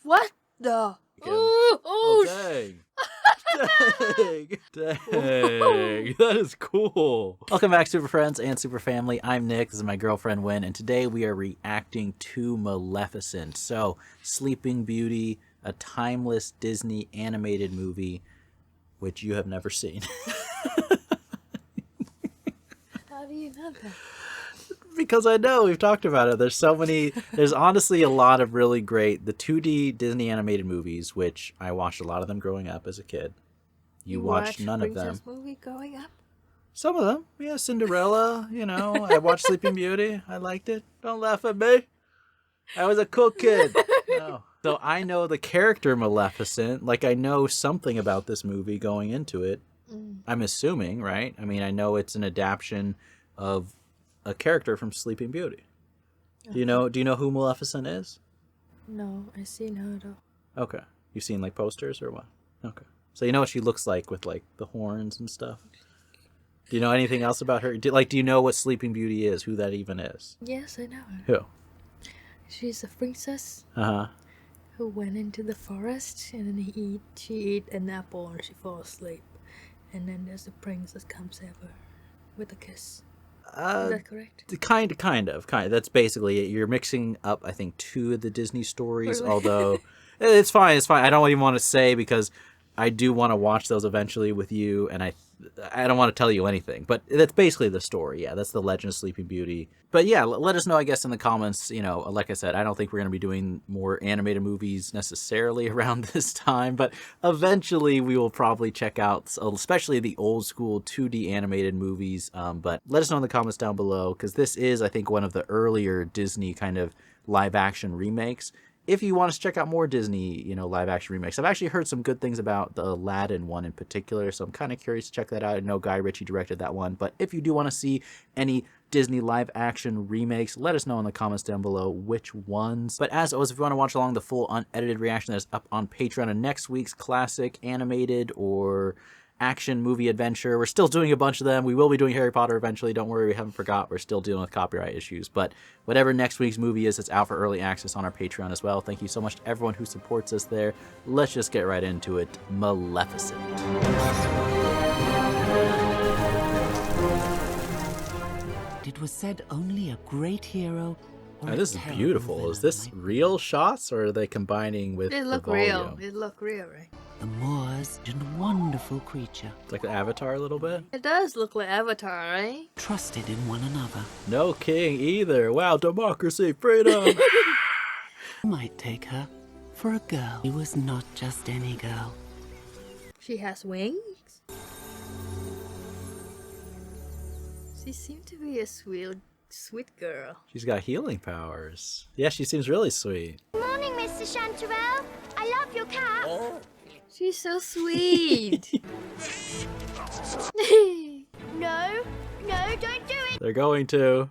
What the? Oh, dang. Dang. That is cool. Welcome back, Super Friends and Super Family. I'm Nick. This is my girlfriend, Wynn. And today we are reacting to Maleficent. So, Sleeping Beauty, a timeless Disney animated movie, which you have never seen. How do you know that? Because I know, we've talked about it. There's honestly a lot of really great, the 2D Disney animated movies, which I watched a lot of them growing up as a kid. You watched none of them. Princess movie growing up? Some of them. Yeah, Cinderella, I watched Sleeping Beauty. I liked it. Don't laugh at me. I was a cool kid. No. So I know the character Maleficent. Like, I know something about this movie going into it. I'm assuming, right? I mean, I know it's an adaptation of a character from Sleeping Beauty. Do you know who Maleficent is? No, I seen her though. Okay. You've seen like posters or what? Okay. So you know what she looks like with like the horns and stuff? Do you know anything else about her? Do you know what Sleeping Beauty is? Who that even is? Yes, I know her. Who? She's a princess. Uh-huh. Who went into the forest and then she eat an apple and she falls asleep. And then there's a prince that comes over with a kiss. Is that correct? Kind of. That's basically it. You're mixing up, I think, two of the Disney stories, Really? although it's fine. I don't even want to say because I do want to watch those eventually with you, and I don't want to tell you anything. But that's basically the story. Yeah, that's the Legend of Sleeping Beauty. But yeah, let us know, I guess, in the comments. Like I said, I don't think we're going to be doing more animated movies necessarily around this time, but eventually we will probably check out, especially the old school 2D animated movies. But let us know in the comments down below, because this is, I think, one of the earlier Disney kind of live action remakes. If you want us to check out more Disney, live action remakes, I've actually heard some good things about the Aladdin one in particular, so I'm kind of curious to check that out. I know Guy Ritchie directed that one, but if you do want to see any Disney live action remakes, let us know in the comments down below which ones. But as always, if you want to watch along the full unedited reaction that is up on Patreon of next week's classic animated or action movie adventure, we're still doing a bunch of them. We will be doing Harry Potter eventually. Don't worry, we haven't forgot. We're still dealing with copyright issues. But whatever next week's movie is, it's out for early access on our Patreon as well. Thank you so much to everyone who supports us there. Let's just get right into it. Maleficent. It was said only a great hero. Now, this is beautiful. Is this real shots, or are they combining with It look the volume? real. It look real, right? The Moors and wonderful creature, It's like the Avatar a little bit. It does look like Avatar, right? trusted in one another. No king either. Wow, democracy, freedom. You might take her for a girl. She was not just any girl. She has wings. She seemed to be a sweet girl. She's got healing powers. Yeah, she seems really sweet. Morning, Mr. Chanterelle. I love your cat. She's so sweet. No, don't do it. They're going to.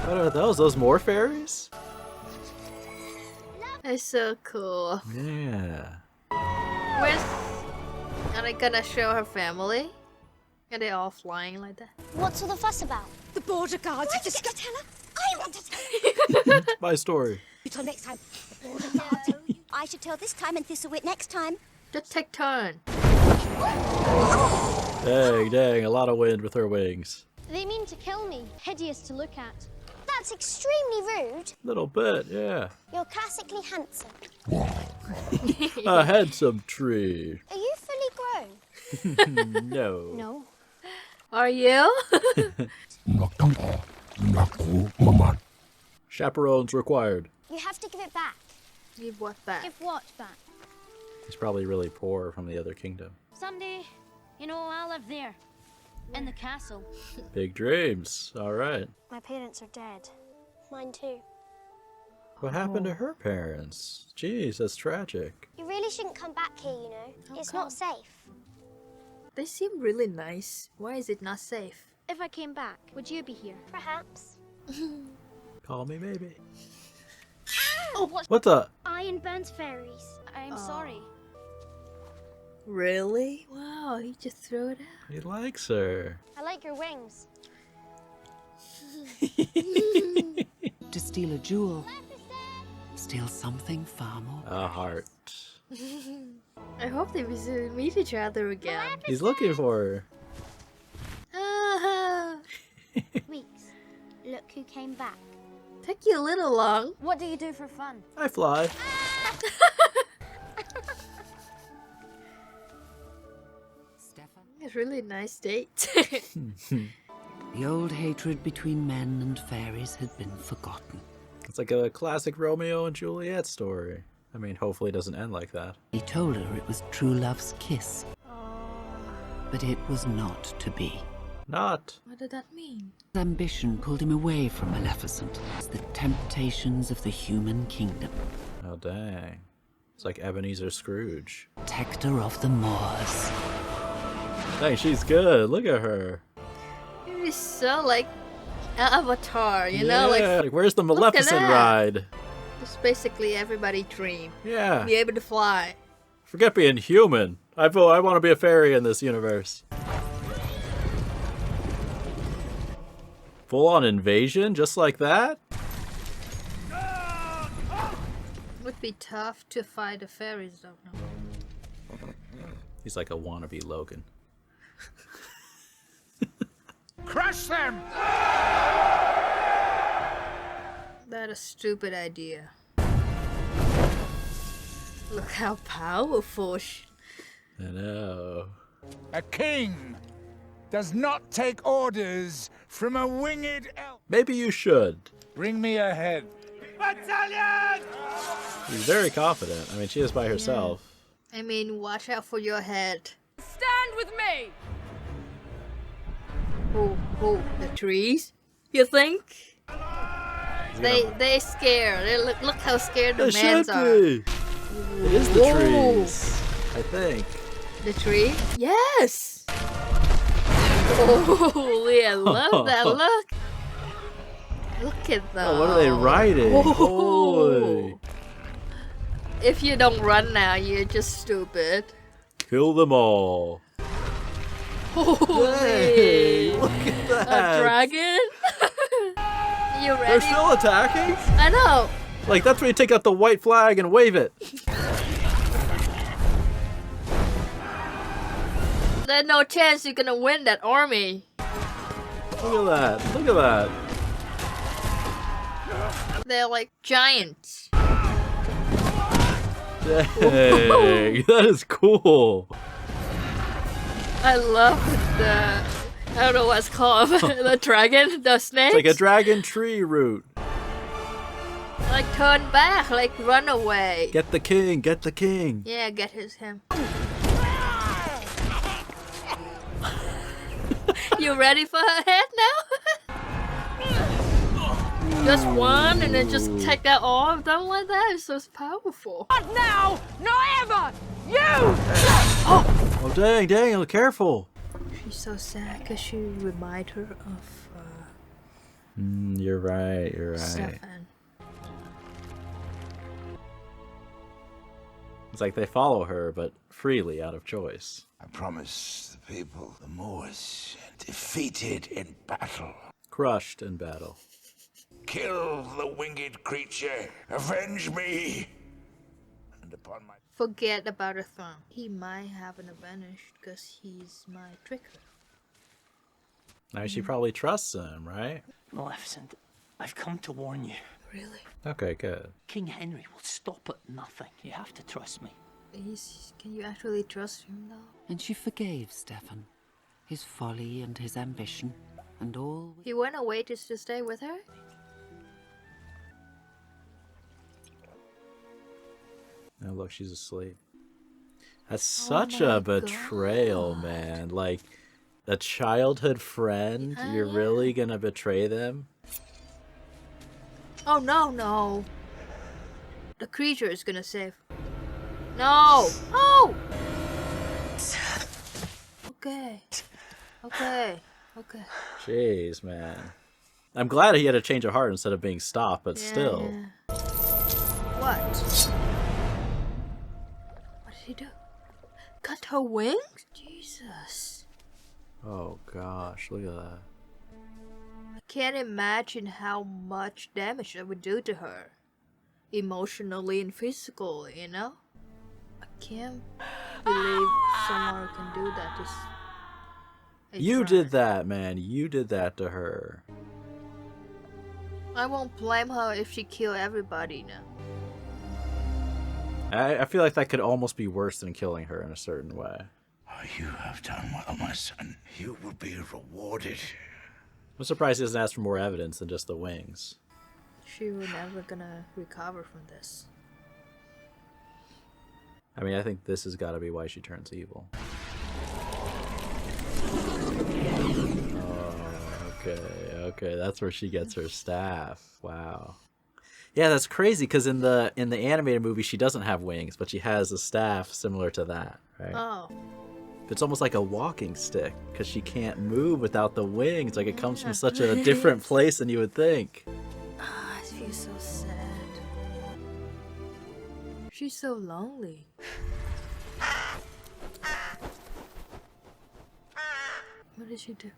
What are those? Those more fairies? That's so cool. Yeah. Are they gonna show her family? Are they all flying like that? What's all the fuss about? The border guards have Why did you discovered. tell her? I want to tell her. My story. Till next time. No, I should tell this time and Thistlewit next time. Just take turn. Dang, a lot of wind with her wings. They mean to kill me. Hideous to look at. That's extremely rude. Little bit, yeah. You're classically handsome. A handsome tree. Are you fully grown? No. No. Are you? Chaperones required. You have to give it back. Give what back? Give what back? He's probably really poor from the other kingdom. Someday, I'll live there. In the castle. Big dreams. All right. My parents are dead. Mine too. What happened to her parents? Jeez, that's tragic. You really shouldn't come back here, It's not safe. They seem really nice. Why is it not safe? If I came back, would you be here? Perhaps. Call me maybe. Oh, What the? Iron burns fairies. I'm sorry. Really? Wow, he just threw it out. He likes her. I like your wings. to steal a jewel, steal something far more. A heart. I hope they meet each other again. He's looking for her. Ah, Weeks, look who came back. took you a little long. What do you do for fun? I fly. Stefan? It's really a nice date. The old hatred between men and fairies had been forgotten. It's like a classic Romeo and Juliet story. I mean, hopefully it doesn't end like that. He told her it was true love's kiss, but it was not to be. Not. What did that mean? His ambition pulled him away from Maleficent. It's the temptations of the human kingdom. Oh, dang. It's like Ebenezer Scrooge. Protector of the Moors. Dang, she's good. Look at her. It's so like Avatar, you know? Like, where's the look at Maleficent that. ride? it's basically everybody's dream. Yeah. Be able to fly. Forget being human. I want to be a fairy in this universe. Full-on invasion, just like that? Would be tough to fight the fairies, don't know. He's like a wannabe Logan. Crush them! That a stupid idea. Look how powerful she... I know. A king does not take orders from a winged elf. Maybe you should. Bring me a head. Battalion! He's very confident. I mean, she is by herself. I mean, watch out for your head. Stand with me! Oh, the trees? You think? They scared. They look how scared the It mans should are. be. It is the Whoa. trees, I think. The tree? Yes! Oh, yeah, I love that. Look at that. Oh, what are they riding? Oh. Holy. If you don't run now, you're just stupid. Kill them all. Holy! Hey, look at that. A dragon? You ready? They're still attacking? I know. Like, that's when you take out the white flag and wave it. There's no chance you're gonna win that army. Look at that. Look at that. They're like giants. Dang, that is cool. I love the... I don't know what it's called. The dragon? The snake? It's like a dragon tree root. Like turn back, like run away. Get the king, get the king. Yeah, get him. You ready for her head now? Just one and then just take out all of them like that? It's so powerful. Not now! Not ever! You! Oh, dang, careful. She's so sad because she reminds her of You're right. Stefan. It's like they follow her, but freely out of choice. I promise the people, the Moors, defeated in battle. Crushed in battle. Kill the winged creature, avenge me, and upon my... Forget about the throne. He might have an advantage because he's my tricker. Now she probably trusts him, right? Maleficent, I've come to warn you. Really? Okay, good. King Henry will stop at nothing. You have to trust me. Can you actually trust him though? And she forgave Stefan, his folly and his ambition, and all... He went away just to stay with her? Oh, look, she's asleep. That's such a betrayal, man. Like, a childhood friend, you're really gonna betray them? Oh no. The creature is gonna save. No! Oh! Okay. Jeez, man. I'm glad he had a change of heart instead of being stopped, but still. Yeah. What? What did he do? Cut her wings? Jesus. Oh gosh, look at that. can't imagine how much damage that would do to her. Emotionally and physically, you know? I can't believe someone can do that to a You friend. did that, man. You did that to her. I won't blame her if she killed everybody now. I feel like that could almost be worse than killing her in a certain way. Oh, you have done well, my son. You will be rewarded. I'm surprised he doesn't ask for more evidence than just the wings. She was never gonna recover from this. I mean, I think this has got to be why she turns evil. Oh, okay, that's where she gets her staff. Wow. Yeah, that's crazy because in the animated movie she doesn't have wings, but she has a staff similar to that, right? Oh. It's almost like a walking stick because she can't move without the wings. Like it comes from such a different place than you would think. I feel so sad. She's so lonely. What did she do?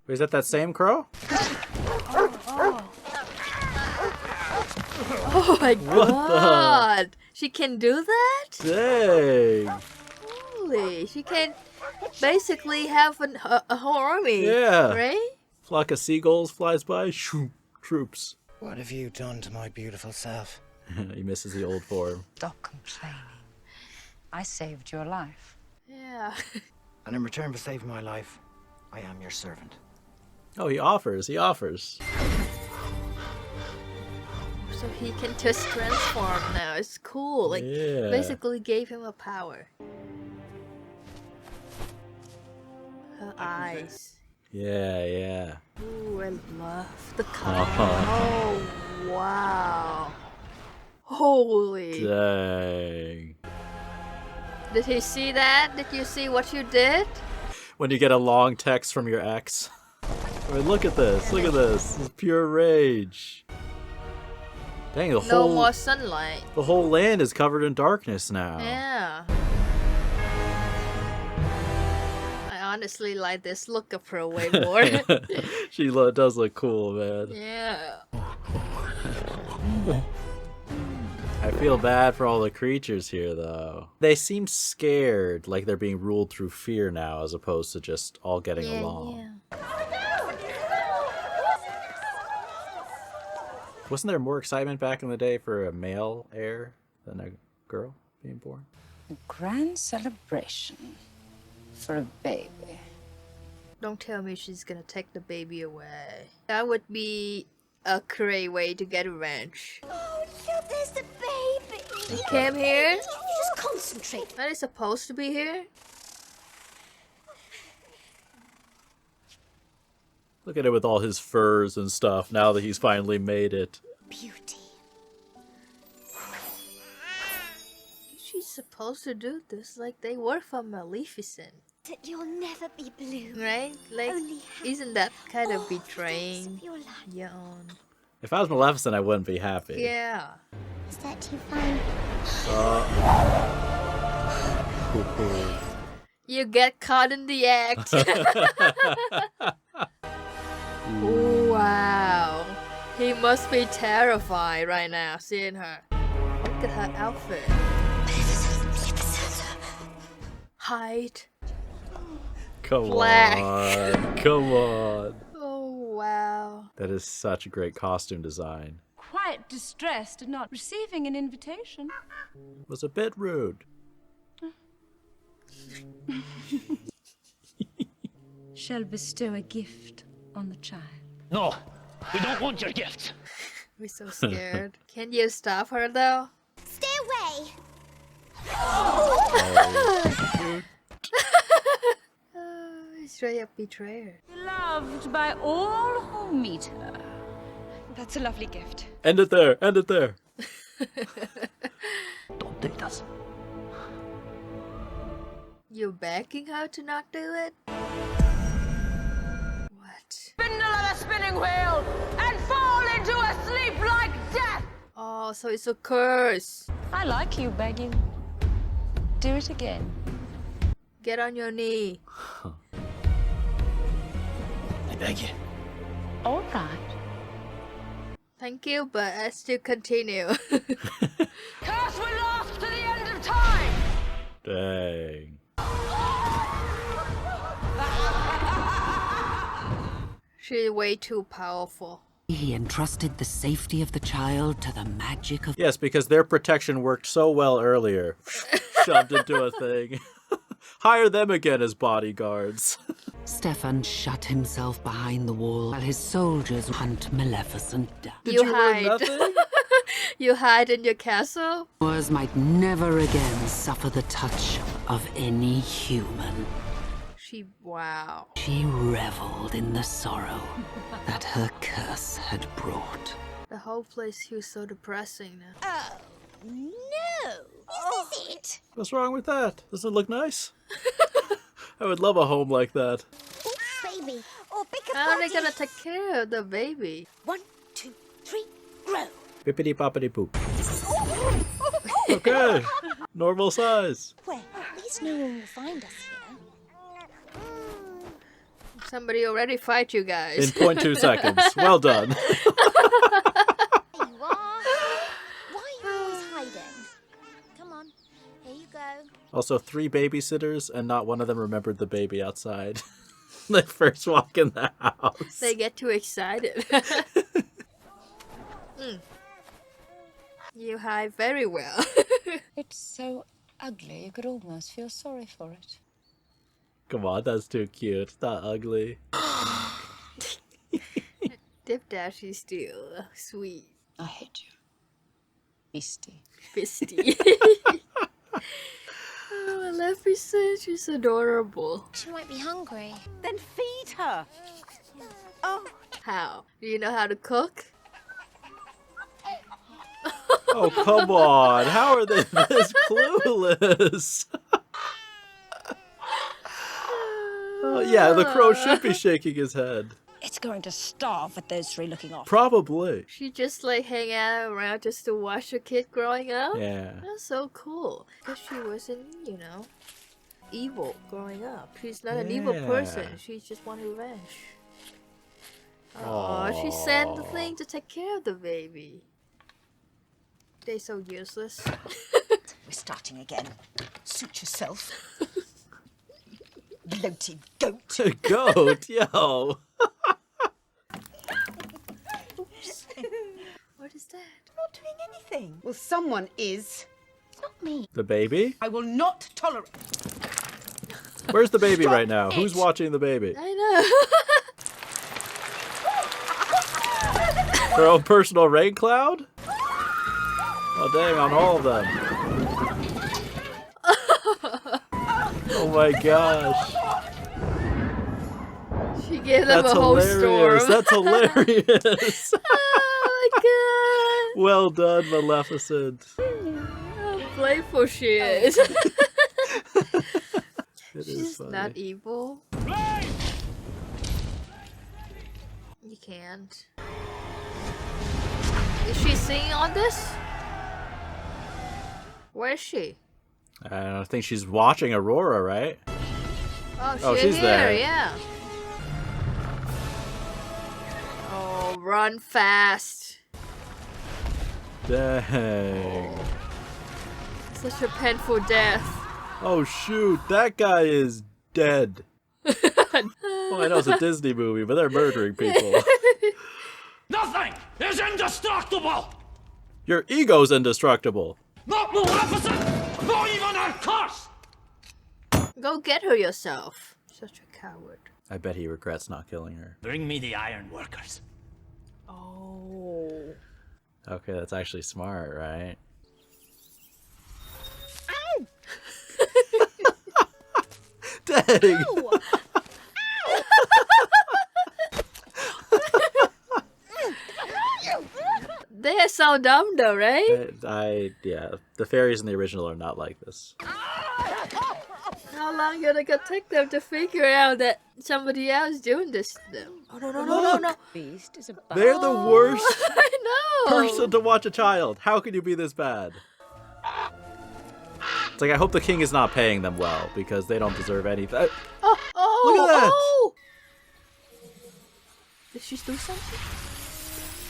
Wait, is that same crow? Oh my god! She can do that? Dang! Holy, she can basically have a whole army. Yeah. Right? Flock of seagulls flies by. Shoo, troops. What have you done to my beautiful self? He misses the old form. Stop complaining. I saved your life. Yeah. And in return for saving my life, I am your servant. Oh, he offers. So he can just transform now. It's cool. Like, Yeah. basically gave him a power. Her eyes. Yeah. Ooh, I love the color. Oh, wow. Holy. Dang. Did he see that? Did you see what you did? When you get a long text from your ex. I mean, look at this. This is pure rage. Dang, No more sunlight. the whole land is covered in darkness now. Yeah. I honestly like this look of her way more. She does look cool, man. Yeah. I feel bad for all the creatures here, though. They seem scared, like they're being ruled through fear now, as opposed to just all getting along. Yeah. Wasn't there more excitement back in the day for a male heir than a girl being born? A grand celebration for a baby. Don't tell me she's gonna take the baby away. That would be a great way to get revenge. Oh, look, there's the baby. He came here? You just concentrate. Are they supposed to be here? Look at it with all his furs and stuff, now that he's finally made it. Beauty. She's supposed to do this like they were from Maleficent. That you'll never be blue. Right? Like, Only happy isn't that kind of all the days betraying of your life. your own? If I was Maleficent, I wouldn't be happy. Yeah. Is that too fine? You get caught in the act. Wow. He must be terrified right now seeing her. Look at her outfit. Height. Come Black. on. Come on. Oh, wow. That is such a great costume design. Quite distressed at not receiving an invitation. It was a bit rude. Shall bestow a gift on the child. No, we don't want your gifts. We're so scared. Can you stop her though? Stay away. Straight up betrayer. Loved by all who meet her. That's a lovely gift. End it there. End it there. Don't do this. You're begging her to not do it? What? Spindle of the spinning wheel and fall into a sleep like death. Oh, so it's a curse. I like you begging. Do it again. Get on your knee. I beg you. All right. Thank you, but I still continue. Curse will last to the end of time! Dang. She's way too powerful. He entrusted the safety of the child to the magic of... Yes, because their protection worked so well earlier. Shoved into a thing. Hire them again as bodyguards. Stefan shut himself behind the wall while his soldiers hunt Maleficent down. Did You you learn hide. nothing? You hide in your castle? Moors might never again suffer the touch of any human. Wow. She reveled in the sorrow that her curse had brought. The whole place feels so depressing now. No! Is this it? What's wrong with that? Does it look nice? I would love a home like that. Oops, baby. Or pick a How are they gonna take care of the baby? 1, 2, 3, grow. Bippity boppity poop. Okay. Normal size. Well, at least no one will find us here. Somebody already fight you guys. In 0.2 seconds. Well done. There you are. Why are you always hiding? Come on, here you go. Also, 3 babysitters, and not one of them remembered the baby outside. They first walk in the house. They get too excited. You hide very well. It's so ugly, you could almost feel sorry for it. Come on, that's too cute. It's not ugly. Dip Dash is still sweet. I hate you. Beastie. Fisty. Oh, Maleficent, she's adorable. She might be hungry. Then feed her! Oh, How? Do you know how to cook? Oh, come on. How are they this clueless? Oh, yeah, the crow should be shaking his head. It's going to starve with those 3 looking off. Probably. She just like hang out around just to watch her kid growing up? Yeah. That's so cool. Because she wasn't, evil growing up. She's not an evil person. She just wanted revenge. Oh, she sent the thing to take care of the baby. They're so useless. We're starting again. Suit yourself. Bloated goat. Goat, yo. What is that? I'm not doing anything. Well, someone is. Not me. The baby? I will not tolerate. Where's the baby right now? Who's watching the baby? I know. Her own personal rain cloud? Oh, dang, on all of them. Oh my gosh. She gave them That's a whole hilarious. storm. That's hilarious. Oh my god. Well done, Maleficent. How playful she is. It is She's funny. not evil. You can't. Is she singing on this? Where is she? I don't think she's watching Aurora, right? Oh, she's here, there. yeah. Oh, run fast. Dang. Such a painful death. Oh shoot, that guy is dead. Well, I know it's a Disney movie, but they're murdering people. Nothing is indestructible! Your ego's indestructible. Not Maleficent! Not even her curse! Go get her yourself. Such a coward. I bet he regrets not killing her. Bring me the iron workers. Oh. Okay, that's actually smart, right? Ow! Dang! Ow! They are so dumb though, right? Yeah, the fairies in the original are not like this. How long gonna take them to figure out that somebody else doing this to them? Oh no. Beast is a They're the worst I know. person to watch a child. How can you be this bad? like, I hope the king is not paying them well, because they don't deserve anything. Oh, Look at that! Oh! Did she do something?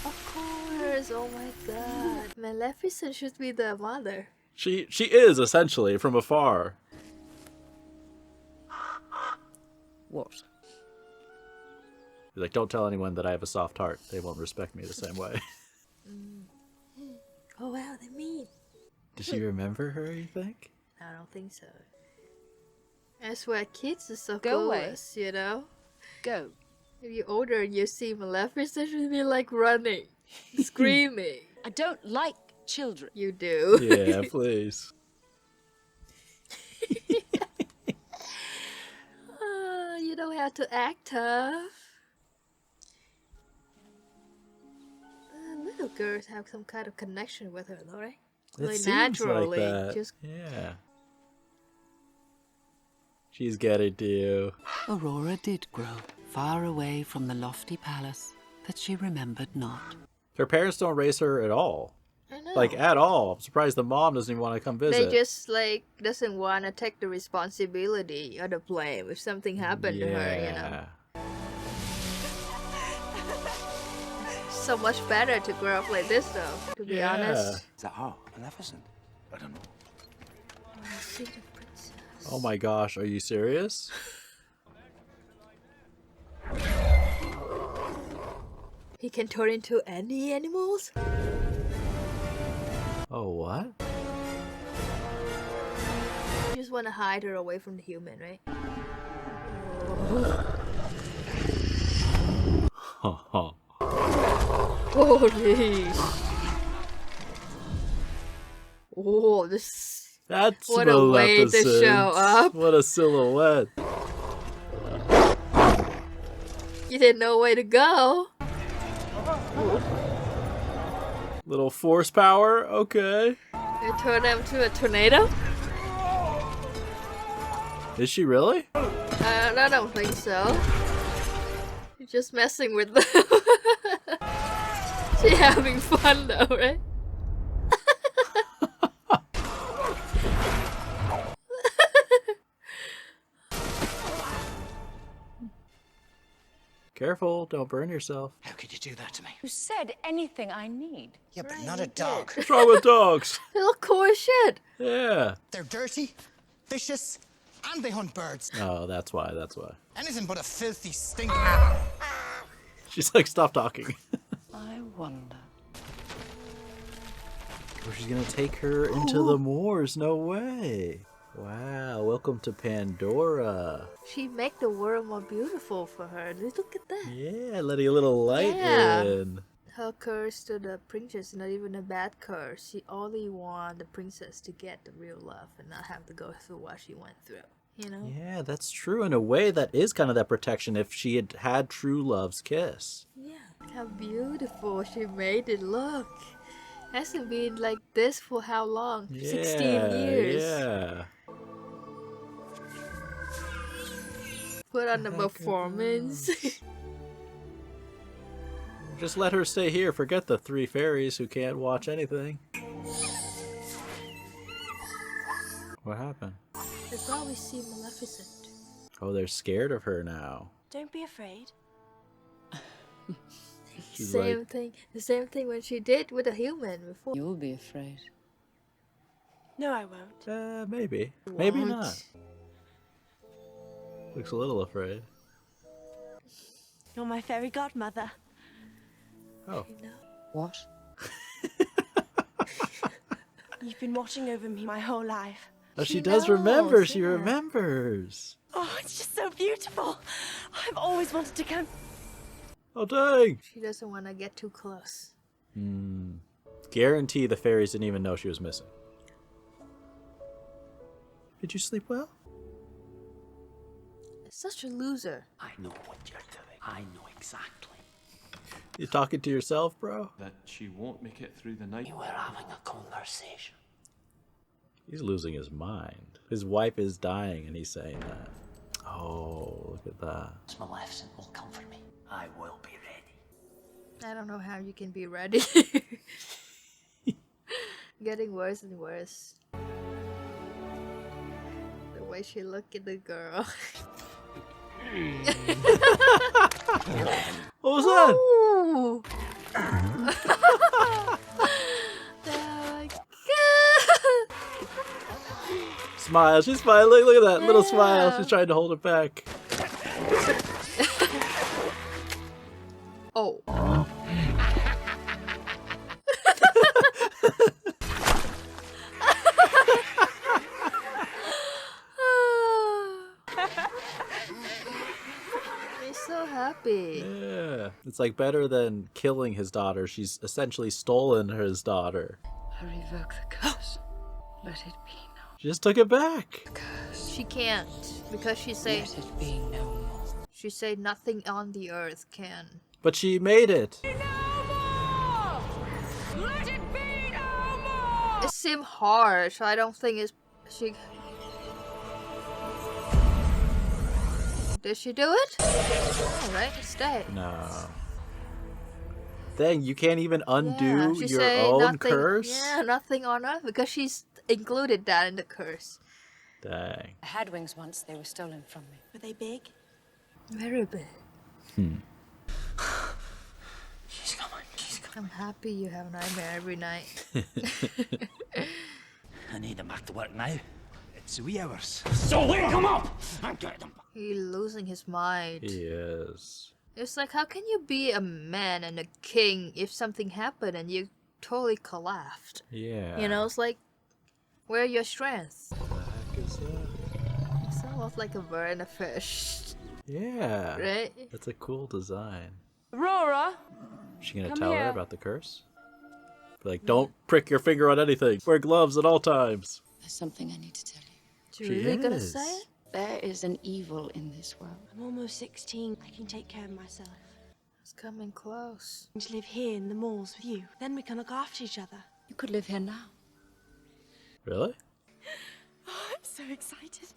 Of course. Oh my god. Maleficent should be the mother. She is, essentially, from afar. What? He's like, don't tell anyone that I have a soft heart. They won't respect me the same way. Oh wow, they mean. Does she remember her, you think? I don't think so. I swear, kids are so Go away. clueless, you know? Go. If you're older and you see Maleficent, you'd be like running, screaming. I don't like children. You do. Yeah, please. You don't have to act tough. Little girls have some kind of connection with her, though, right? It Like seems naturally, like that. just Yeah. She's getting to you. Aurora did grow, far away from the lofty palace that she remembered not. Her parents don't raise her at all. I know. Like, at all. I'm surprised the mom doesn't even want to come visit. They just like doesn't want to take the responsibility or the blame if something happened to her, you know. So much better to grow up like this, though. To be honest. Is that her? Maleficent? I don't know. Oh, see the princess. Oh my gosh, are you serious? He can turn into any animals? Oh, what? You just want to hide her away from the human, right? Holy! Oh, this. That's What a way to Maleficent. show up. What a silhouette. You didn't know where to go. Little force power? Okay. You turn them to a tornado? Is she really? I don't think so. You're just messing with them. She having fun though, right? Careful, don't burn yourself. How could you do that to me? You said anything I need. Yeah, but not a dog. What's wrong with dogs? They look cool as shit. Yeah. They're dirty, vicious, and they hunt birds. Oh, that's why, that's why. Anything but a filthy stinker. She's like, stop talking. I wonder. Oh, she's gonna take her into the moors. No way. Wow, welcome to Pandora. She make the world more beautiful for her. Look at that. Yeah, letting a little light Yeah. in. Her curse to the princess is not even a bad curse. She only want the princess to get the real love and not have to go through what she went through. You know? Yeah, that's true. In a way, that is kind of that protection if she had had true love's kiss. Yeah. How beautiful she made it look. Hasn't been like this for how long? 16 years. Yeah. Put on the performance. Just let her stay here. Forget the three fairies who can't watch anything. What happened? They probably see Maleficent. Oh, they're scared of her now. Don't be afraid. She's Same like, thing. The same thing when she did with a human before. You'll be afraid. No, I won't. maybe. Maybe Won't. not. Looks a little afraid. You're my fairy godmother. Oh. You know? What? You've been watching over me my whole life. Oh, she She does remember. knows, She yeah. remembers. Oh, it's just so beautiful. I've always wanted to come. Oh, dang. She doesn't want to get too close. Guarantee the fairies didn't even know she was missing. Did you sleep well? Such a loser. I know what you're doing. I know exactly. You talking to yourself, bro? That she won't make it through the night. We were having a conversation. He's losing his mind. His wife is dying and he's saying that. Oh, look at that. This Maleficent will come for me. I will be ready. I don't know how you can be ready. Getting worse and worse. way she looked at the girl. What was that? Ooh. Oh my God. Smile. She's smiling. Look at that little smile. Yeah. She's trying to hold it back. Oh. He's so happy. Yeah. It's like better than killing his daughter. She's essentially stolen his daughter. I revoke the curse. Let it be known. She just took it back. She can't because she said Let it be no more. she said nothing on the earth can. But she made it. Let it be no more! It seemed harsh. I don't think it's she. Did she do it? Alright, stay. No. Dang, you can't even undo she your said own nothing, curse? Yeah, nothing on earth because she's included that in the curse. Dang. I had wings once. They were stolen from me. Were they big? Very big. She's coming. She's coming. I'm happy you have a nightmare every night. I need them back to work now. It's wee hours. So wake them up and get them. He's losing his mind. He is. It's like, how can you be a man and a king if something happened and you totally collapsed? Yeah. You know, it's like, where are your strengths? What the heck is that? It's almost like a bird and a fish. Yeah. Right? That's a cool design. Aurora! Is she gonna Come tell her here. about the curse? Be like, don't prick your finger on anything. Wear gloves at all times. There's something I need to tell you. You really gonna is. say it? There is an evil in this world. I'm almost 16. I can take care of myself. It's coming close. I to live here in the malls with you. Then we can look after each other. You could live here now. Really? Oh, I'm so excited.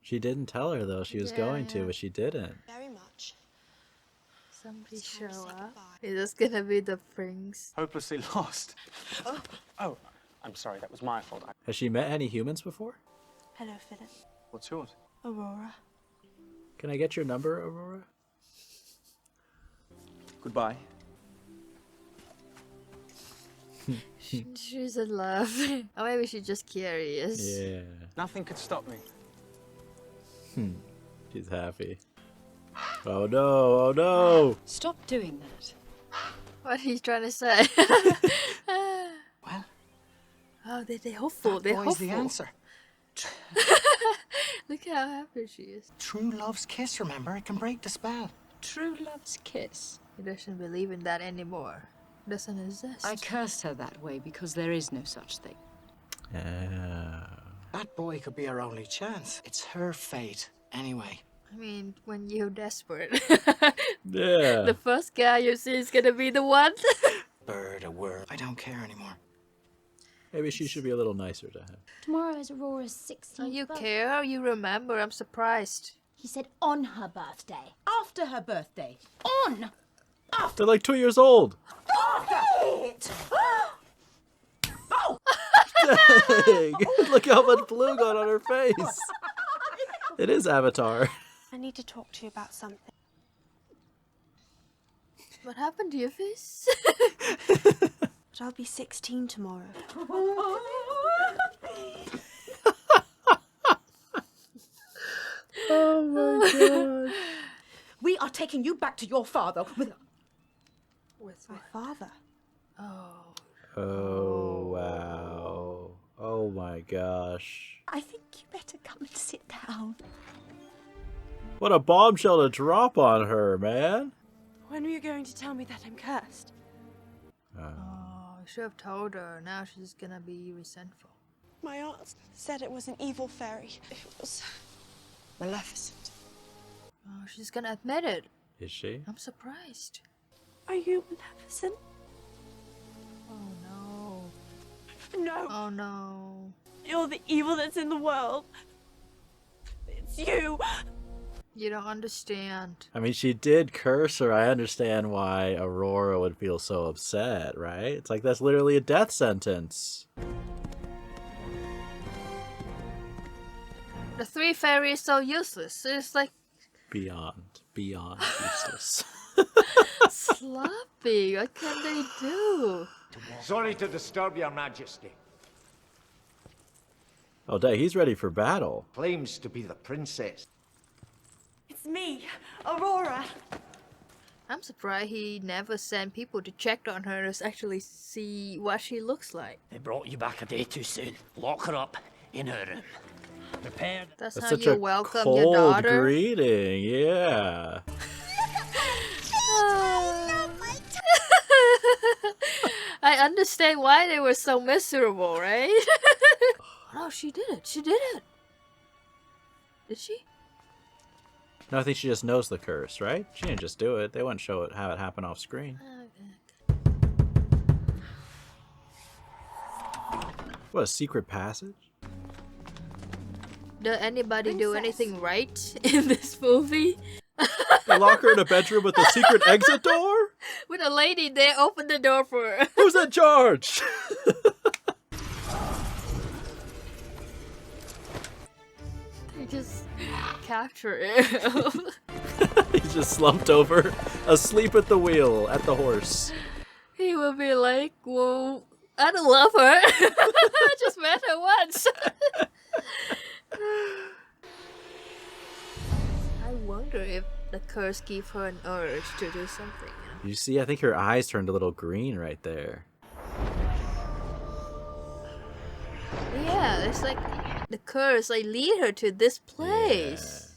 She didn't tell her though. She was going to, but she didn't. Very much. Somebody It's show time to say up. goodbye. Is this gonna be the prince? Hopelessly lost. Oh, I'm sorry, that was my fault. Has she met any humans before? Hello, Philip. What's yours? Aurora. Can I get your number, Aurora? Goodbye. She's in love. Or maybe she's just curious. Yeah. Nothing could stop me. She's happy. Oh no, oh no! Stop doing that. What are you trying to say? Well, Oh, they're hopeful. They're boy's hopeful. the answer. Look how happy she is. True love's kiss, remember? It can break the spell. True love's kiss. He doesn't believe in that anymore. Doesn't exist. I cursed her that way because there is no such thing. That boy could be our only chance. It's her fate, anyway. I mean, when you're desperate. Yeah. The first guy you see is gonna be the one. Bird, a worm. I don't care anymore. Maybe she should be a little nicer to him. Tomorrow is Aurora's 16th Oh, you birthday. care? You remember? I'm surprised. He said on her birthday. After her birthday. On! They're like 2 years old. Dang. Look how much blue got on her face. It is Avatar. I need to talk to you about something. What happened to your face? But I'll be 16 tomorrow. Oh my god. We are taking you back to your father with My father. Oh. Oh wow. Oh my gosh. I think you better come and sit down. What a bombshell to drop on her, man. When were you going to tell me that I'm cursed? Oh, I should have told her. Now she's gonna be resentful. My aunt said it was an evil fairy. It was Maleficent. Oh, she's gonna admit it. Is she? I'm surprised. Are you Maleficent? Oh no. No, Oh no. you're the evil that's in the world. It's you. You don't understand. I mean, she did curse her. I understand why Aurora would feel so upset, right? It's like that's literally a death sentence. The three fairies so useless. It's like Beyond useless. sloppy. What can they do? Sorry to disturb your majesty. Oh, dang, he's ready for battle. Claims to be the princess. It's me, Aurora. I'm surprised he never sent people to check on her to actually see what she looks like. They brought you back a day too soon. Lock her up in her room. Prepare. That's That's how such you a welcome cold your daughter. greeting. Yeah. I understand why they were so miserable, right? Oh, she did it. She did it. Did she? No, I think she just knows the curse, right? She didn't just do it. They wouldn't show it, have it happen off screen. What, a secret passage? Did anybody do anything right in this movie? They lock her in a bedroom with a secret exit door? With a lady there, open the door for her. Who's in charge? They just capture it. He's just slumped over, asleep at the wheel, at the horse. He will be like, well, I don't love her. I just met her once. I wonder if the curse gave her an urge to do something. You see, I think her eyes turned a little green right there. Yeah, it's like the curse like lead her to this place.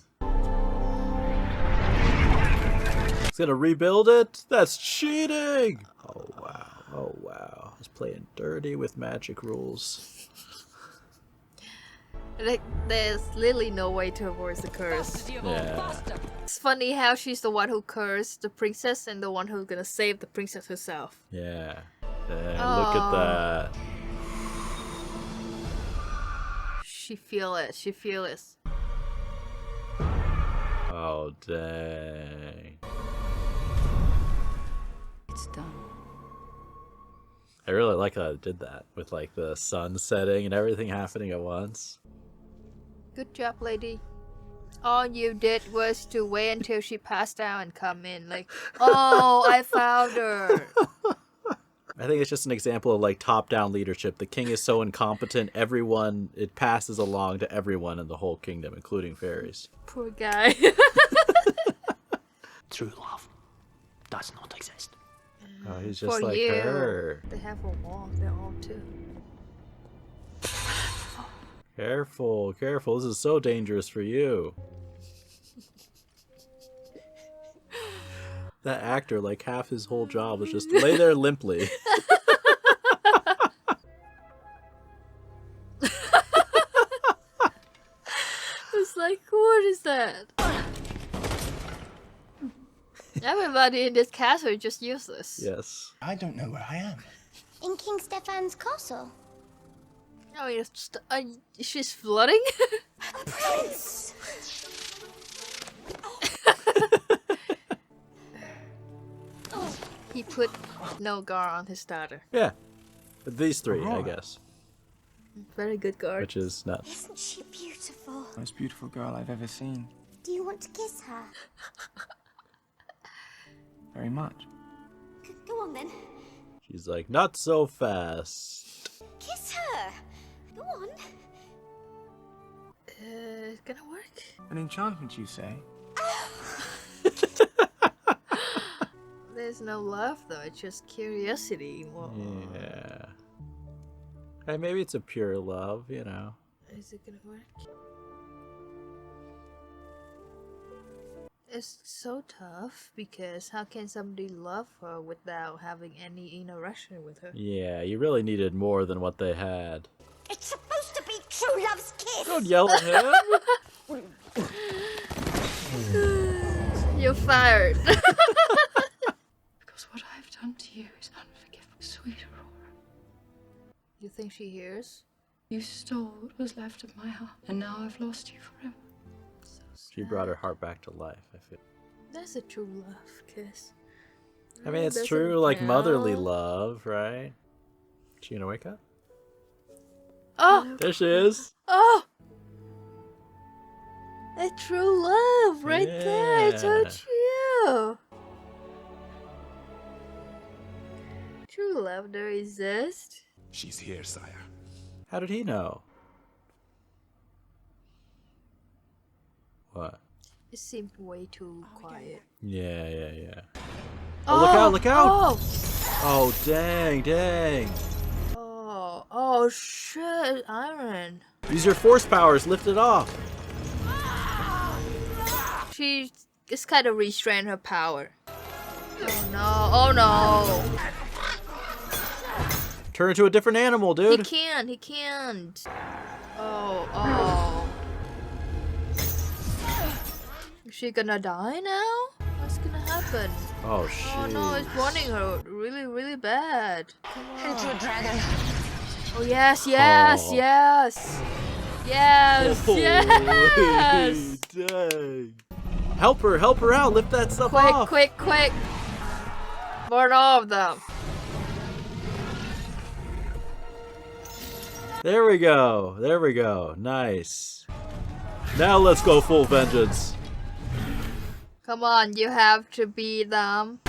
He's gonna rebuild it? That's cheating! Oh wow, oh wow. He's playing dirty with magic rules. Like, there's literally no way to avoid the curse. Yeah. It's funny how she's the one who cursed the princess and the one who's gonna save the princess herself. Yeah. Look at that. She feel it. She feel it. Oh, dang. It's done. I really like how I did that with like the sun setting and everything happening at once. Good job, lady. All you did was to wait until she passed out and come in. Like, oh, I found her. I think it's just an example of like top-down leadership. The king is so incompetent, everyone, it passes along to everyone in the whole kingdom, including fairies. Poor guy. True love does not exist. Oh, he's just For like you. her. They have a wall. They're all too. Careful, careful. This is so dangerous for you. That actor, like half his whole job was just lay there limply. It's like, what is that? Everybody in this castle is just useless. Yes. I don't know where I am. In King Stefan's castle. Oh, it's just, she's flooding? Prince! He put no guard on his daughter. Yeah. These three, I guess. Very good guard. Which is nuts. Isn't she beautiful? Most beautiful girl I've ever seen. Do you want to kiss her? Very much. Go on then. She's like, not so fast. Kiss her. Go on. It's gonna work. An enchantment, you say? There's no love though, it's just curiosity. Whoa. Yeah. Hey, maybe it's a pure love, you know. Is it gonna work? It's so tough because how can somebody love her without having any interaction with her? Yeah, you really needed more than what they had. It's supposed to be true love's kiss. Don't yell at him. You're fired. Because what I've done to you is unforgivable, sweet Aurora. You think she hears? You stole what was left of my heart, and now I've lost you forever. She brought her heart back to life, I feel. That's a true love kiss. I mean, it's Doesn't true, like motherly count. love, right? She gonna wake up? Oh! There she is. Oh! That's true love right there. I told you. True love there exists. She's here, sire. How did he know? What? It seemed way too quiet. Yeah. Oh, look out, look out! Oh, Oh, dang. oh shit, Iron. Use your force powers, lift it off. She just kind of restrained her power. Oh no. Turn into a different animal, dude. He can't. Oh. Is she gonna die now? What's gonna happen? Oh, shit. Oh no, it's wanting her really, really bad. Come on. Into a dragon. Oh yes. Holy dang. Help her out, lift that stuff off. Quick. Burn all of them. There we go. Nice. Now let's go full vengeance. Come on, you have to beat them.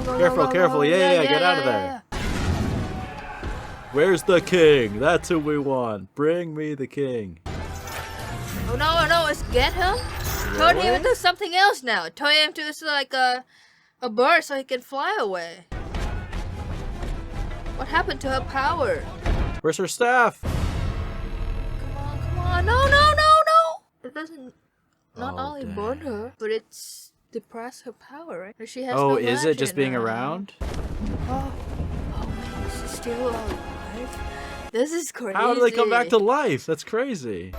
Careful. Yeah, get out of there. Where's the king? That's who we want. Bring me the king. Oh no, let's get him. Turn him into something else now. Turn him into like a bird so he can fly away. What happened to her power? Where's her staff? Come on. No. It doesn't not only burn her, but it's depress her power, right? She has no is it just being magic now. around? Oh man, she's still alive. This is crazy. How do they come back to life? That's crazy.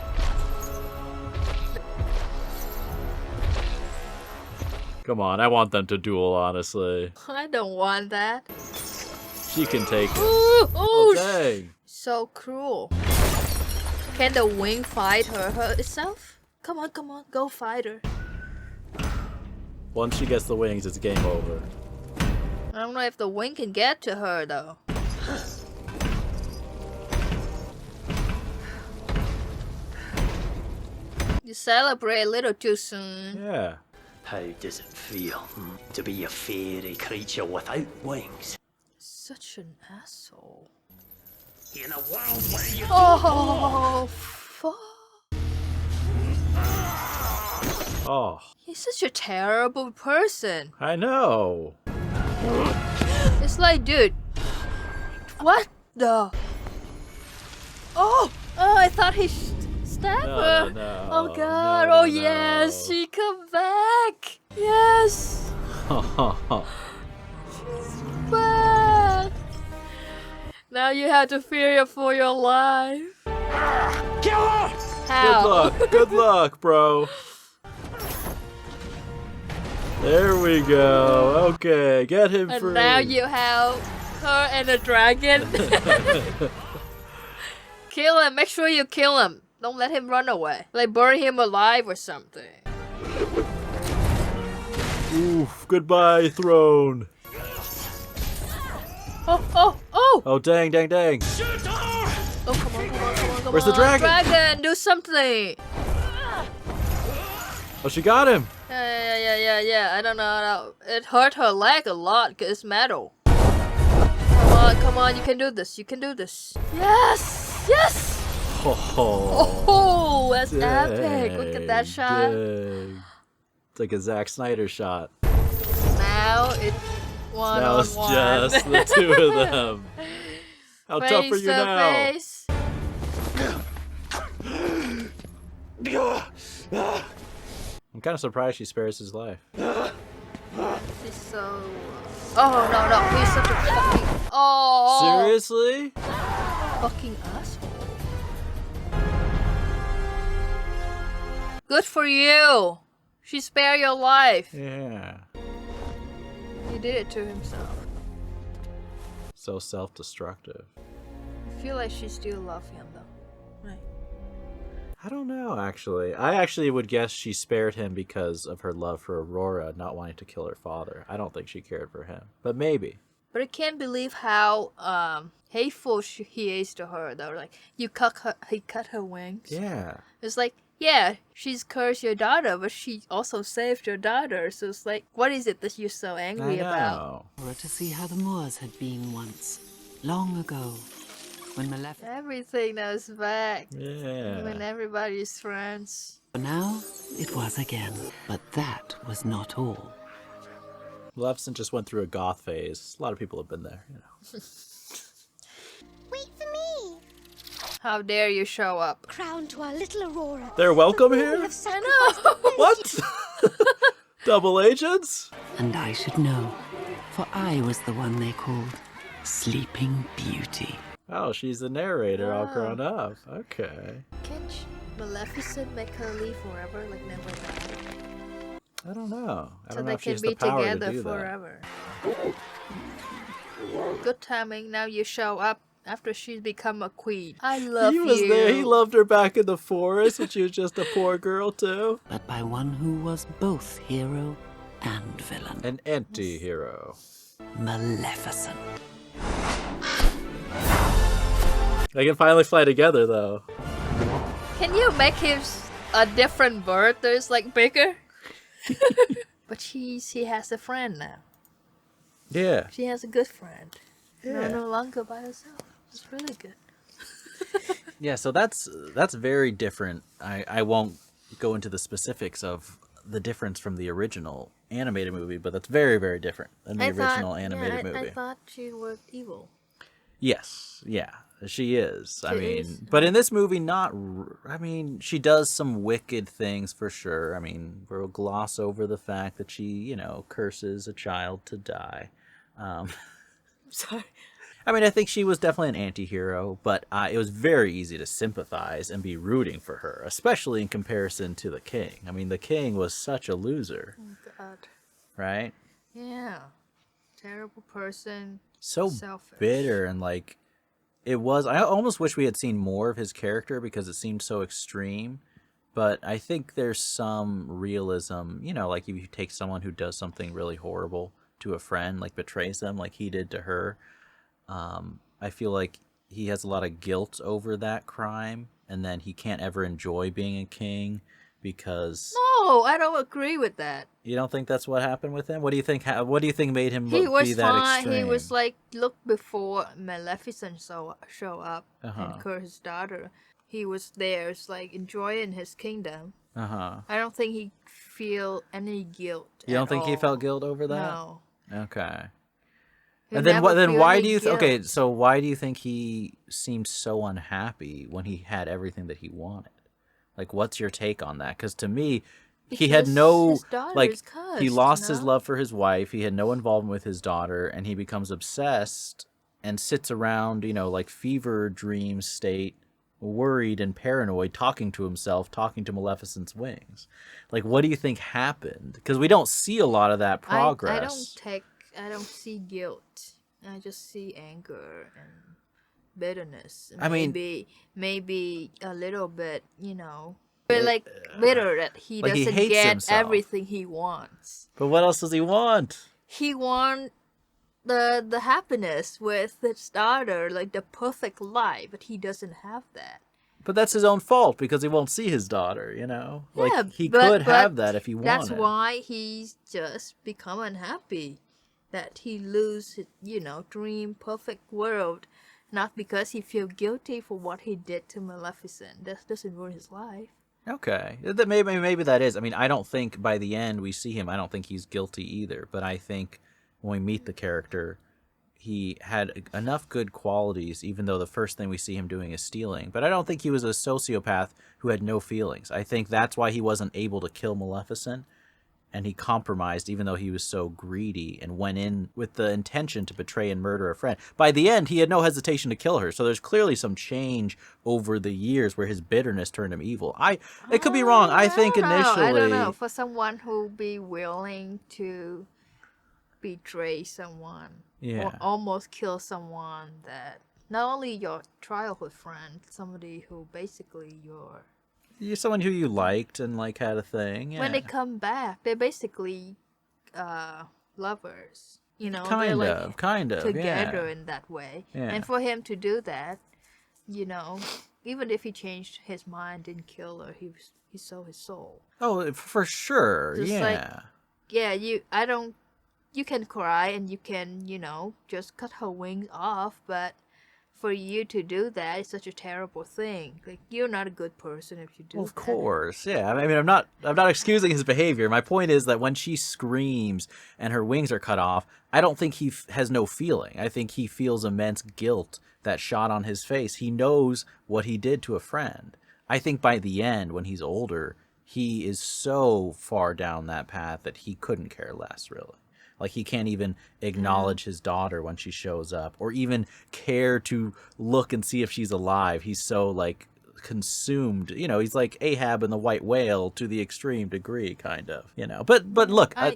Come on, I want them to duel, honestly. I don't want that. She can take it. Oh, dang. So cruel. Can the wing fight her itself? Come on, go fight her. Once she gets the wings, it's game over. I don't know if the wing can get to her though. You celebrate a little too soon. Yeah. How does it feel to be a fairy creature without wings? Such an asshole. In a world where you Oh, fuck. Oh. He's such a terrible person. I know. It's like, dude. What the? Oh, I thought he stabbed her. No, oh god. no, oh yes, she come back. Yes. She's back. Now you have to fear for your life. Kill her! How? Good luck, bro. There we go. Okay, get him And free. now you have her and a dragon. Kill him. Make sure you kill him. Don't let him run away. Like burn him alive or something. Oof, goodbye, throne. Oh. Oh, dang. Oh, come on. Where's the dragon? Dragon, do something. Oh, she got him. Yeah. I don't know. It hurt her leg a lot because it's metal. Come on. You can do this. Yes. Oh, that's epic. Look at that shot. Dang. It's like a Zack Snyder shot. Now it's one Now on it's one. just the two of them. How tough are you now? Face. I'm kind of surprised she spares his life. She's so. Oh no! He's such a fucking. Oh. Seriously? Fucking asshole. Good for you. She spared your life. Yeah. He did it to himself. So self-destructive. I feel like she still loves him though. Right. I don't know, actually. I actually would guess she spared him because of her love for Aurora, not wanting to kill her father. I don't think she cared for him. But maybe. But I can't believe how hateful he is to her, though. Like, he cut her wings. Yeah. It's like, yeah, she's cursed your daughter, but she also saved your daughter. So it's like, what is it that you're so angry about? Or to see how the Moors had been once, long ago, when Maleficent. Everything is back. Yeah. When everybody's friends. Now it was again, but that was not all. Maleficent just went through a goth phase. A lot of people have been there, you know. Wait for me. How dare you show up? Crown to our little Aurora. They're welcome We here? have sacrificed the What? Double agents? And I should know, for I was the one they called Sleeping Beauty. Oh, she's the narrator all grown up. Okay. Can't Maleficent make her live forever, like never die? I don't know. I So don't know they if she can has be the power to together do forever. Good timing. Now you show up after she's become a queen. I love He you. was there. He loved her back in the forest when she was just a poor girl, too. But by one who was both hero and villain. An anti-hero. Maleficent. They can finally fly together, though. Can you make him a different bird that's like bigger? But she has a friend now. Yeah. She has a good friend. Yeah. No longer by herself. It's really good. Yeah, so that's very different. I won't go into the specifics of the difference from the original animated movie, but that's very, very different than the original animated movie. I thought she was evil. Yes, yeah, she is. I She mean, is. but in this movie, I mean, she does some wicked things for sure. I mean, we'll gloss over the fact that she, you know, curses a child to die. Sorry. I mean, I think she was definitely an anti-hero, but it was very easy to sympathize and be rooting for her, especially in comparison to the king. I mean, the king was such a loser. Oh, God. Right? Yeah. Terrible person. So selfish. bitter and like it was. I almost wish we had seen more of his character because it seemed so extreme. But I think there's some realism, you know, like if you take someone who does something really horrible to a friend, like betrays them like he did to her. I feel like he has a lot of guilt over that crime, and then he can't ever enjoy being a king because... No, I don't agree with that. You don't think that's what happened with him? What do you think? What do you think made him He was be that fine. extreme? He was like, look, before Maleficent show up Uh-huh. and curse his daughter, he was there, it's like enjoying his kingdom. Uh-huh. I don't think he feel any guilt. You don't at think he all. felt guilt over that? No. Okay. He And then never what? Then feel why any do you? guilt. Okay, so why do you think he seemed so unhappy when he had everything that he wanted? Like, what's your take on that? Because to me, he had Because no his daughter like. is cursed, He lost his no? love for his wife. He had no involvement with his daughter, and he becomes obsessed and sits around, you know, like fever dream state, worried and paranoid, talking to himself, talking to Maleficent's wings. Like, what do you think happened? Because we don't see a lot of that progress. I don't see guilt. I just see anger and bitterness. I mean- maybe a little bit, you know, but like bitter that he Like he doesn't hates get himself. everything he wants. But what else does he want? He wants the happiness with his daughter, like the perfect life, but he doesn't have that. But that's his own fault because he won't see his daughter, you know? Like, Yeah, he but- could have but that if he wanted. That's why he's just become unhappy. That he lose, you know, dream perfect world, not because he feel guilty for what he did to Maleficent. That doesn't ruin his life. Okay. Maybe that is. I mean, I don't think by the end we see him, I don't think he's guilty either. But I think when we meet the character, he had enough good qualities, even though the first thing we see him doing is stealing. But I don't think he was a sociopath who had no feelings. I think that's why he wasn't able to kill Maleficent. And he compromised, even though he was so greedy, and went in with the intention to betray and murder a friend. By the end, he had no hesitation to kill her. So there's clearly some change over the years where his bitterness turned him evil. It could be wrong. I think initially... I don't know. For someone who be willing to betray someone, Yeah. or almost kill someone that not only your childhood friend, somebody who basically You're someone who you liked and like had a thing. Yeah. when they come back, they're basically lovers. You know, Kind they're like of, kind of, together yeah. in that way. Yeah. And for him to do that, you know, even if he changed his mind, didn't kill her, he sold his soul. Oh, for sure, Just yeah. like, yeah, you can cry and you can, you know, just cut her wings off, but for you to do that is such a terrible thing. Like, you're not a good person if you do Well, of that. course, yeah. I mean, I'm not excusing his behavior. My point is that when she screams and her wings are cut off, I don't think he has no feeling. I think he feels immense guilt that shot on his face. He knows what he did to a friend. I think by the end, when he's older, he is so far down that path that he couldn't care less, really. Like, he can't even acknowledge his daughter when she shows up, or even care to look and see if she's alive. He's so, like, consumed. You know, he's like Ahab and the white whale to the extreme degree, kind of. You know, but look, I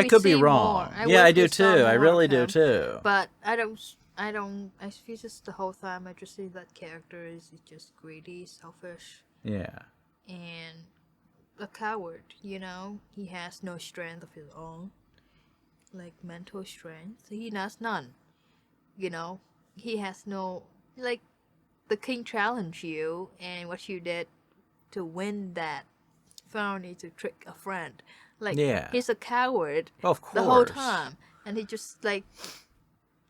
could be wrong. I do too. I really do too. But I feel just the whole time I just see that character is just greedy, selfish. Yeah. And a coward, you know? He has no strength of his own. Like, mental strength. He has none. You know? He has no... Like, the king challenged you, and what you did to win that felony to trick a friend. Like, he's a coward of course. The whole time. And he just, like...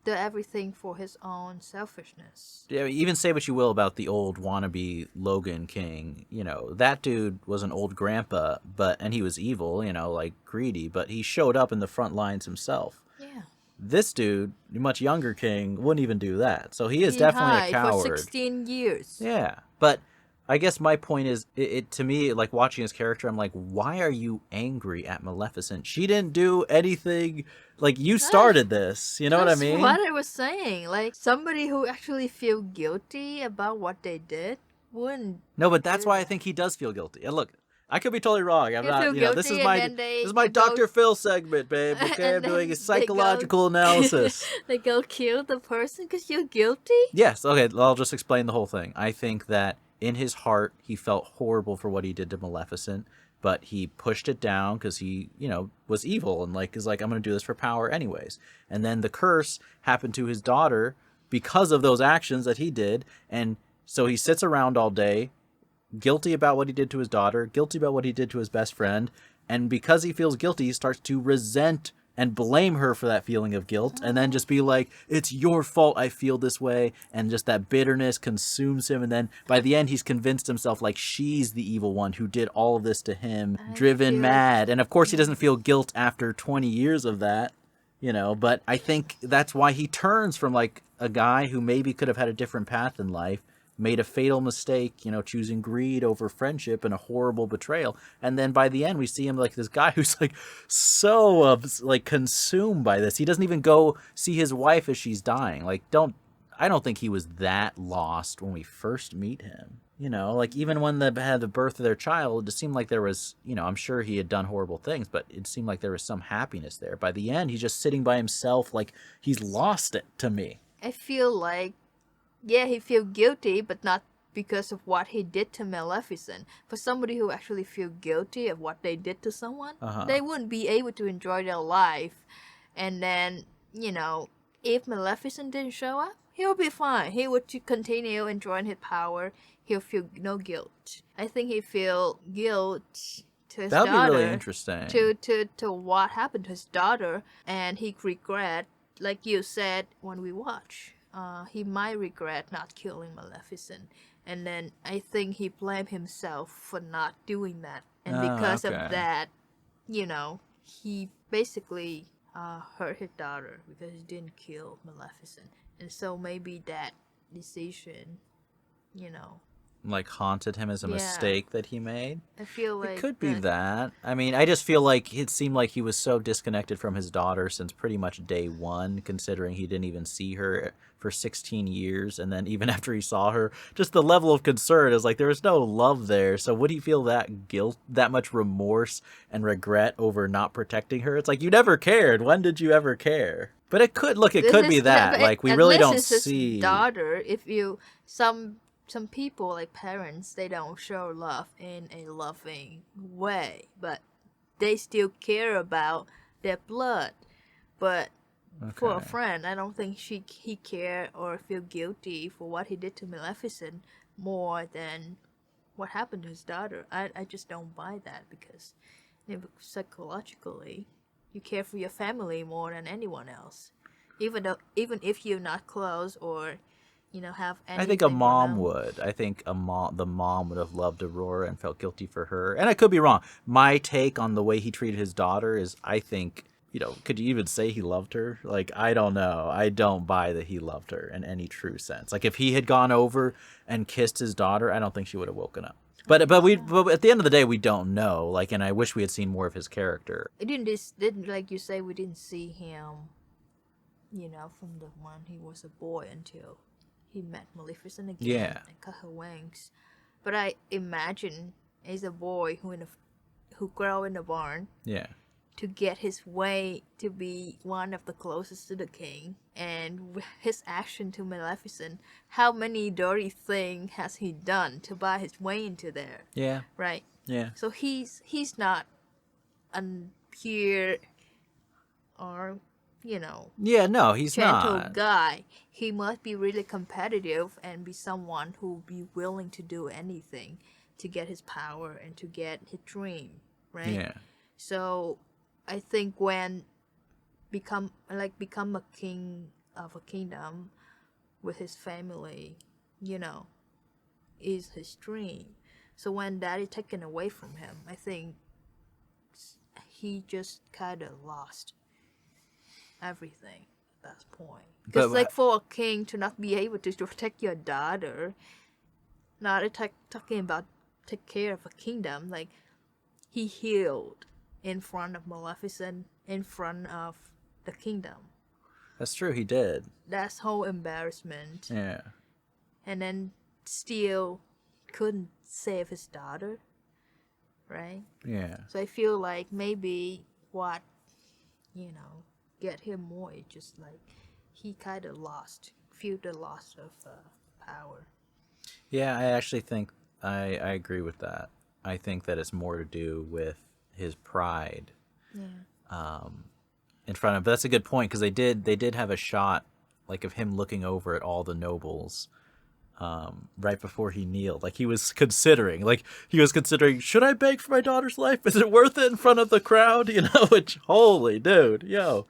did everything for his own selfishness. Yeah, even say what you will about the old wannabe Logan King, you know, that dude was an old grandpa, and he was evil, you know, like greedy, but he showed up in the front lines himself. Yeah. This dude, much younger king, wouldn't even do that. So he is definitely a coward. For 16 years. Yeah, but I guess my point is, it to me, like, watching his character, I'm like, why are you angry at Maleficent? She didn't do anything. Like, you started this. You know what I mean? That's what I was saying. Like, somebody who actually feel guilty about what they did wouldn't. No, but that's why I think he does feel guilty. And look, I could be totally wrong. I'm not. You know, this is my Dr. Phil segment, babe. Okay, I'm doing a psychological analysis. They go kill the person because you're guilty. Yes. Okay. I'll just explain the whole thing. I think that in his heart, he felt horrible for what he did to Maleficent, but he pushed it down because he, you know, was evil and is like, I'm going to do this for power anyways. And then the curse happened to his daughter because of those actions that he did. And so he sits around all day, guilty about what he did to his daughter, guilty about what he did to his best friend. And because he feels guilty, he starts to resent and blame her for that feeling of guilt, and then just be like, it's your fault I feel this way, and just that bitterness consumes him, and then by the end he's convinced himself like she's the evil one who did all of this to him, driven mad. And of course he doesn't feel guilt after 20 years of that, you know, but I think that's why he turns from like a guy who maybe could have had a different path in life, made a fatal mistake, you know, choosing greed over friendship and a horrible betrayal. And then by the end, we see him like this guy who's like so like consumed by this. He doesn't even go see his wife as she's dying. Like, I don't think he was that lost when we first meet him. You know, like even when they had the birth of their child, it seemed like there was, you know, I'm sure he had done horrible things, but it seemed like there was some happiness there. By the end, he's just sitting by himself, like he's lost it to me. I feel like, yeah, he feel guilty, but not because of what he did to Maleficent. For somebody who actually feel guilty of what they did to someone, they wouldn't be able to enjoy their life. And then, you know, if Maleficent didn't show up, he'll be fine. He would continue enjoying his power. He'll feel no guilt. I think he feel guilt to his daughter. That'd be really interesting. To what happened to his daughter, and he regret, like you said when we watch. He might regret not killing Maleficent. And then I think he blamed himself for not doing that. And because of that, you know, he basically hurt his daughter because he didn't kill Maleficent. And so maybe that decision, you know, like haunted him as a mistake that he made. I feel like it could be that. I mean, I just feel like it seemed like he was so disconnected from his daughter since pretty much day one, considering he didn't even see her for 16 years. And then even after he saw her, just the level of concern is like there was no love there. So would he feel that guilt, that much remorse and regret over not protecting her? It's like, you never cared. When did you ever care? But it could could be that. Like, we really don't see his daughter. If you some people, like parents, they don't show love in a loving way, but they still care about their blood. But for a Okay. friend. I don't think he care or feel guilty for what he did to Maleficent more than what happened to his daughter. I just don't buy that because psychologically, you care for your family more than anyone else, even if you're not close or have anything. I think a mom around. would. I think the mom would have loved Aurora and felt guilty for her. And I could be wrong. My take on the way he treated his daughter is, I think, could you even say he loved her? Like, I don't know. I don't buy that he loved her in any true sense. Like, if he had gone over and kissed his daughter, I don't think she would have woken up. But at the end of the day, we don't know. Like, and I wish we had seen more of his character. It didn't like you say, we didn't see him, from the one he was a boy until he met Maleficent again. Yeah. And cut her wings. But I imagine as a boy who grew in the barn. Yeah. To get his way to be one of the closest to the king, and his action to Maleficent, how many dirty things has he done to buy his way into there? Yeah. Right. Yeah. So he's not a pure or Yeah, no, he's gentle not. guy. He must be really competitive and be someone who will be willing to do anything to get his power and to get his dream. Right. Yeah. So I think when become a king of a kingdom with his family, is his dream. So when that is taken away from him, I think he just kind of lost everything at that point. Because like for a king to not be able to protect your daughter, not talking about take care of a kingdom, like he healed in front of Maleficent, in front of the kingdom. That's true, he did. That's whole embarrassment. Yeah. And then still couldn't save his daughter, right? Yeah. So I feel like maybe what, get him more, it's just like he kind of feel the loss of power. Yeah, I actually think I agree with that. I think that it's more to do with his pride. Yeah. In front of. But that's a good point, because they did have a shot like of him looking over at all the nobles right before he kneeled. Like he was considering, should I beg for my daughter's life? Is it worth it in front of the crowd? Which, holy dude, yo.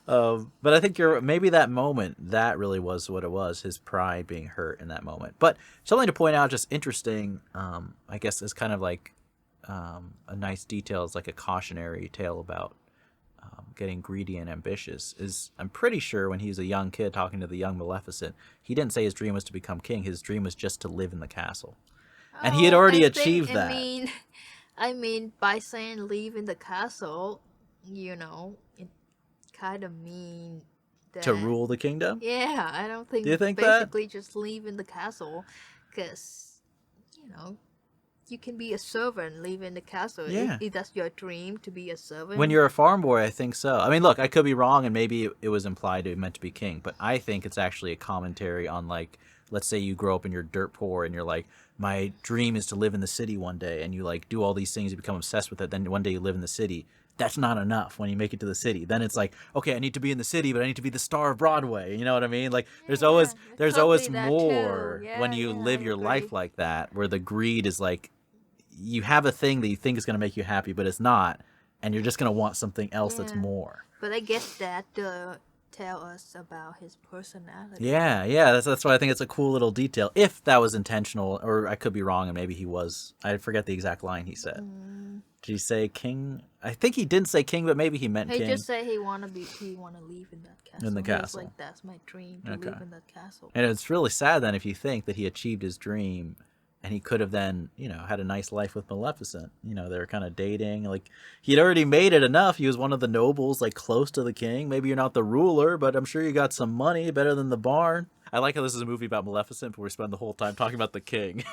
But I think maybe that moment, that really was what it was, his pride being hurt in that moment. But something to point out, just interesting, I guess, is kind of like a nice detail, is like a cautionary tale about getting greedy and ambitious. Is I'm pretty sure when he was a young kid talking to the young Maleficent, he didn't say his dream was to become king. His dream was just to live in the castle, and he had already achieved that. I mean, by saying leave in the castle, it kind of mean that To rule the kingdom. Yeah, I don't think. Do you think basically just leave in the castle, because you can be a servant, live in the castle. Yeah. If that's your dream, to be a servant. When you're a farm boy, I think so. I mean, look, I could be wrong, and maybe it was implied it meant to be king, but I think it's actually a commentary on, like, let's say you grow up and you're dirt poor, and you're like, my dream is to live in the city one day, and you like do all these things, you become obsessed with it, then one day you live in the city. That's not enough when you make it to the city. Then it's like, okay, I need to be in the city, but I need to be the star of Broadway. You know what I mean? Like, there's always more when you live your life like that, where the greed is like, you have a thing that you think is going to make you happy, but it's not, and you're just going to want something else that's more. But I guess that tell us about his personality. Yeah, that's why I think it's a cool little detail. If that was intentional, or I could be wrong, and maybe he was. I forget the exact line he said. Did he say king? I think he didn't say king, but maybe he meant king. He just said he wanna live in that castle. In the castle. He was like, that's my dream, to live in that castle. And it's really sad then if you think that he achieved his dream, and he could have then, had a nice life with Maleficent. They were kind of dating. Like, he'd already made it enough. He was one of the nobles, like, close to the king. Maybe you're not the ruler, but I'm sure you got some money, better than the barn. I like how this is a movie about Maleficent, but we spend the whole time talking about the king.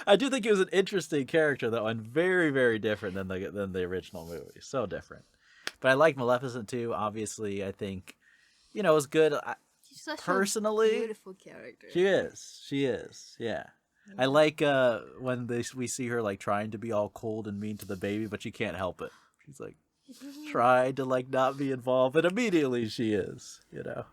I do think he was an interesting character, though, and very, very different than the original movie. So different. But I like Maleficent, too. Obviously, I think, it was good. She's such personally, a beautiful character. She is, yeah. I like when we see her like trying to be all cold and mean to the baby, but she can't help it. She's like, tried to like not be involved, but immediately she is, you know.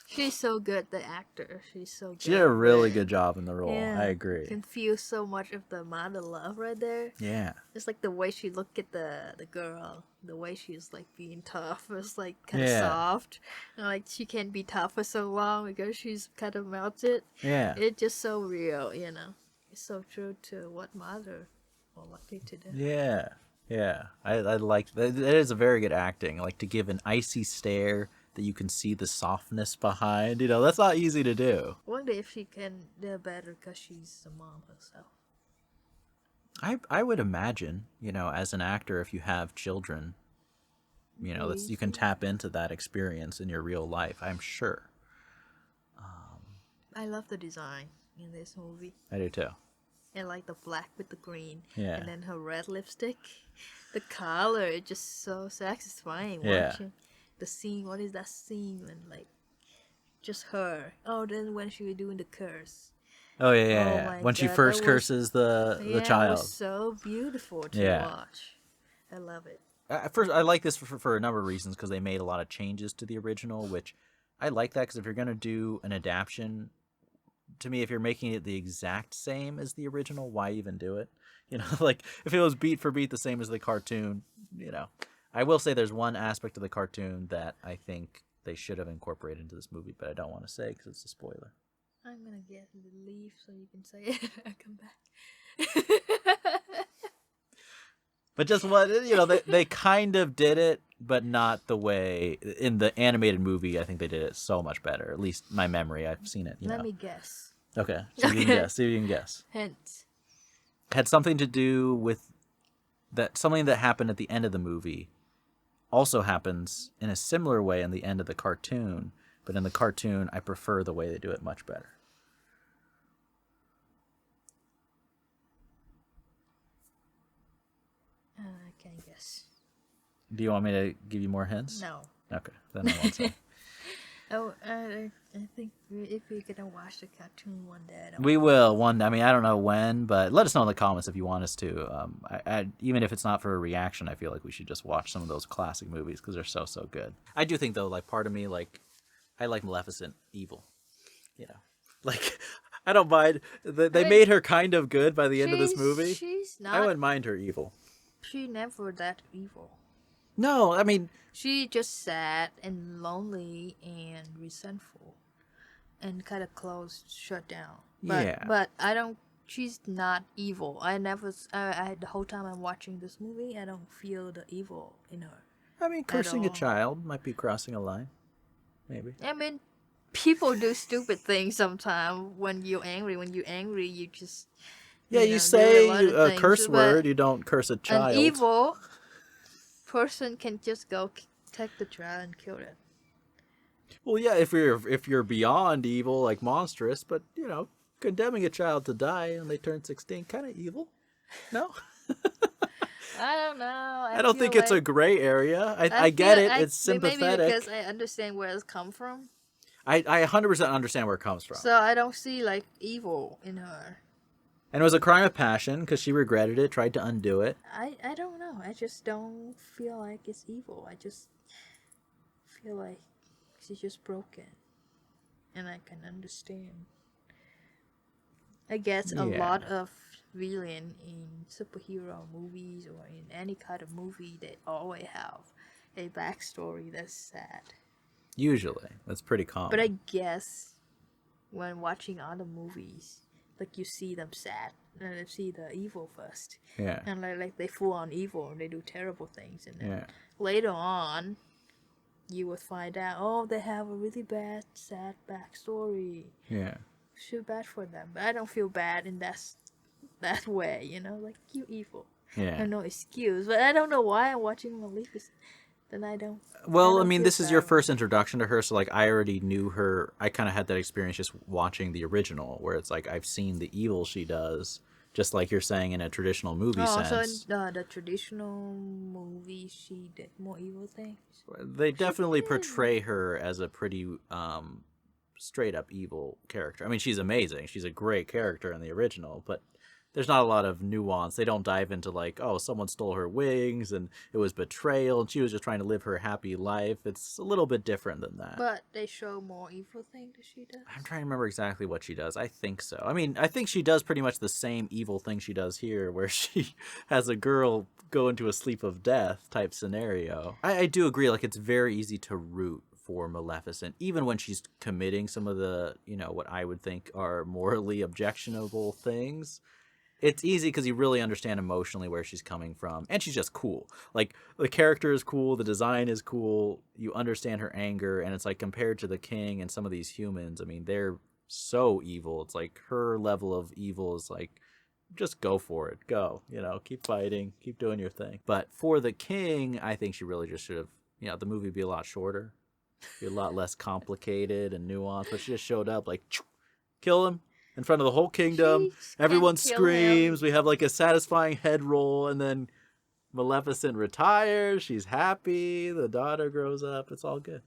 She's so good, the actor. She's so good. She did a really with- good job in the role. Yeah, I agree. You can feel so much of the mother love right there. Yeah. It's like the way she looked at the girl, the way she's like being tough. It's like kind of Yeah. soft. And, like she can't be tough for so long because she's kind of melted. Yeah. It's just so real, you know. It's so true to what mother will like you to do. Yeah. Yeah. I like that. It is a very good acting. Like to give an icy stare that you can see the softness behind. You know, that's not easy to do. I wonder if she can do better because she's a mom herself. I would imagine, you know, as an actor, if you have children, you know, that's, you can tap into that experience in your real life, I'm sure. I love the design in this movie. I do too. And like the black with the green. Yeah. And then her red lipstick. The color is just so satisfying Yeah. watching the scene. What is that scene when like just her? Oh, then when she was doing the curse. Oh yeah, yeah, Oh yeah. my When she God, first that was- curses the It child. was so beautiful to Yeah. watch. I love it. First, I like this for a number of reasons because they made a lot of changes to the original, which I like that because if you're going to do an adaptation, to me, if you're making it the exact same as the original, why even do it? You know, like if it was beat for beat the same as the cartoon, you know. I will say there's one aspect of the cartoon that I think they should have incorporated into this movie, but I don't want to say because it's a spoiler. I'm gonna get the leaf so you can say it. I come back. But just what, you know, they kind of did it, but not the way in the animated movie. I think they did it so much better. At least my memory, I've seen it. You Let know. me guess. Okay, so you can guess. See if you can guess. Hint. Had something to do with that. Something that happened at the end of the movie also happens in a similar way in the end of the cartoon. But in the cartoon, I prefer the way they do it much better. I can't guess. Do you want me to give you more hints? No. Okay, then I won't say. Oh, I think if we're gonna watch the cartoon one day, I don't We will one. I mean, I don't know when, but let us know in the comments if you want us to. Even if it's not for a reaction, I feel like we should just watch some of those classic movies because they're so good. I do think though, like part of me, like I like Maleficent evil. You know, like I don't mind. They made her kind of good by the end of this movie. She's not. I wouldn't mind her evil. She never that evil. No, I mean She just sad and lonely and resentful, and kind of closed, shut down. But, Yeah. But I don't. She's not evil. I never. The whole time I'm watching this movie, I don't feel the evil in her. I mean, cursing a all. child might be crossing a line. Maybe. I mean, people do stupid things sometimes when you're angry. When you're angry, you just Yeah, you you know, say do a lot of a things, curse but word, you don't curse a child. An evil person can just go take the child and kill it. Well, yeah, if you're beyond evil, like monstrous, but you know, condemning a child to die when they turn 16, kind of evil. No, I don't know. I don't think it's a gray area. I get it. It's sympathetic. Maybe because I understand where it's come from. I 100% understand where it comes from. So I don't see like evil in her. And it was a crime of passion because she regretted it, tried to undo it. I don't know. I just don't feel like it's evil. I just feel like she's just broken. And I can understand. I guess a Yeah. lot of villain in superhero movies or in any kind of movie, they always have a backstory that's sad. Usually, that's pretty common. But I guess when watching other movies, like you see them sad, and you see the evil first. Yeah. And like they full on evil and they do terrible things, and then Yeah. later on, you would find out, oh, they have a really bad, sad backstory. Yeah. Feel bad for them, but I don't feel bad in that way, you know, like you evil. Yeah. I have no excuse, but I don't know why I'm watching Maleficent. Then I don't. Well, I don't mean, feel this is your bad. first introduction to her, so like I already knew her. I kind of had that experience just watching the original, where it's like I've seen the evil she does, just like you're saying in a traditional movie Oh, sense. so in the traditional movie, she did more evil things. They definitely portray her as a pretty straight up evil character. I mean, she's amazing. She's a great character in the original, but there's not a lot of nuance. They don't dive into like, oh, someone stole her wings and it was betrayal and she was just trying to live her happy life. It's a little bit different than that. But they show more evil thing that she does. I'm trying to remember exactly what she does. I think so. I mean, I think she does pretty much the same evil thing she does here, where she has a girl go into a sleep of death type scenario. I do agree, like, it's very easy to root for Maleficent, even when she's committing some of the, you know, what I would think are morally objectionable things. It's easy because you really understand emotionally where she's coming from. And she's just cool. Like, the character is cool. The design is cool. You understand her anger. And it's like, compared to the king and some of these humans, I mean, they're so evil. It's like her level of evil is like, just go for it. Go. You know, keep fighting. Keep doing your thing. But for the king, I think she really just should have, you know, the movie would be a lot shorter. Be a lot less complicated and nuanced. But she just showed up like, kill him. In front of the whole kingdom, everyone screams. We have like a satisfying head roll, and then Maleficent retires. She's happy. The daughter grows up. It's all good.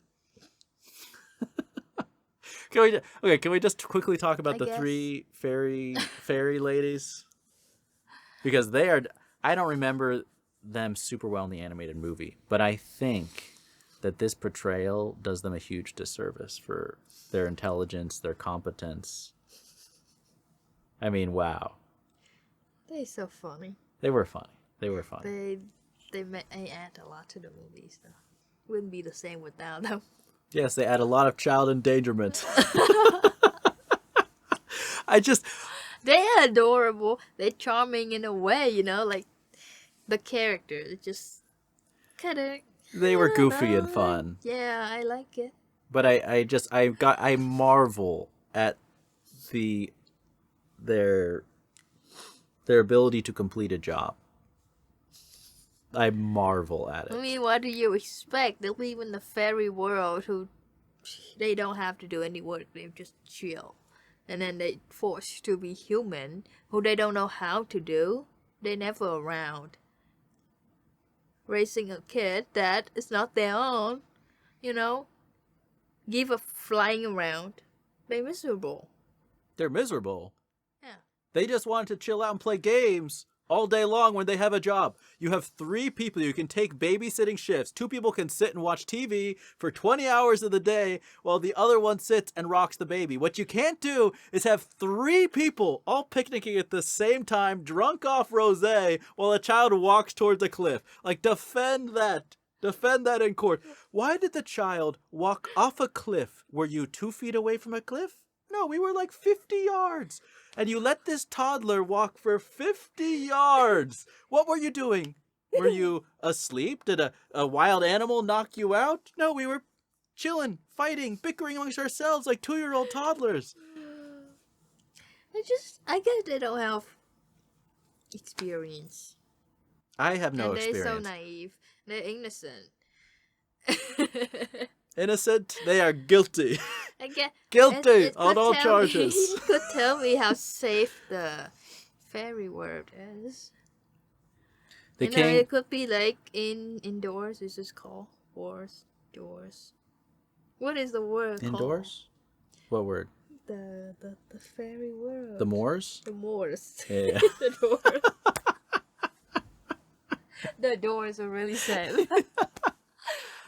Can we just quickly talk about the three fairy ladies? Because they are. I don't remember them super well in the animated movie, but I think that this portrayal does them a huge disservice for their intelligence, their competence. I mean, wow. They're so funny. They were funny. They were funny. They add a lot to the movies, though. Wouldn't be the same without them. Yes, they add a lot of child endangerment. They're adorable. They're charming in a way, you know, like the characters just kind of. They were goofy and fun. Yeah, I like it. But I marvel at their ability to complete a job. I marvel at it. I mean, what do you expect? They live in the fairy world who they don't have to do any work. They just chill. And then they forced to be human who they don't know how to do. They're never around. Raising a kid that is not their own, you know, give a flying around. They're miserable. They're miserable. Yeah. They just want to chill out and play games all day long when they have a job. You have 3 people. You can take babysitting shifts. 2 people can sit and watch TV for 20 hours of the day while the other one sits and rocks the baby. What you can't do is have 3 people all picnicking at the same time, drunk off rosé, while a child walks towards a cliff. Like, defend that. Defend that in court. Why did the child walk off a cliff? Were you 2 feet away from a cliff? No, we were like 50 yards. And you let this toddler walk for 50 yards. What were you doing? Were you asleep? Did a wild animal knock you out? No, we were chilling, fighting, bickering amongst ourselves like 2-year-old toddlers. I guess they don't have experience. I have no experience. They're so naive. They're innocent. Innocent? They are guilty. Guilty on all charges. You could tell me how safe the fairy world is. It could be like indoors. Is this called doors? What is the word indoors? What word? The fairy world. The Moors? The Moors. Yeah. The doors. The doors are really safe.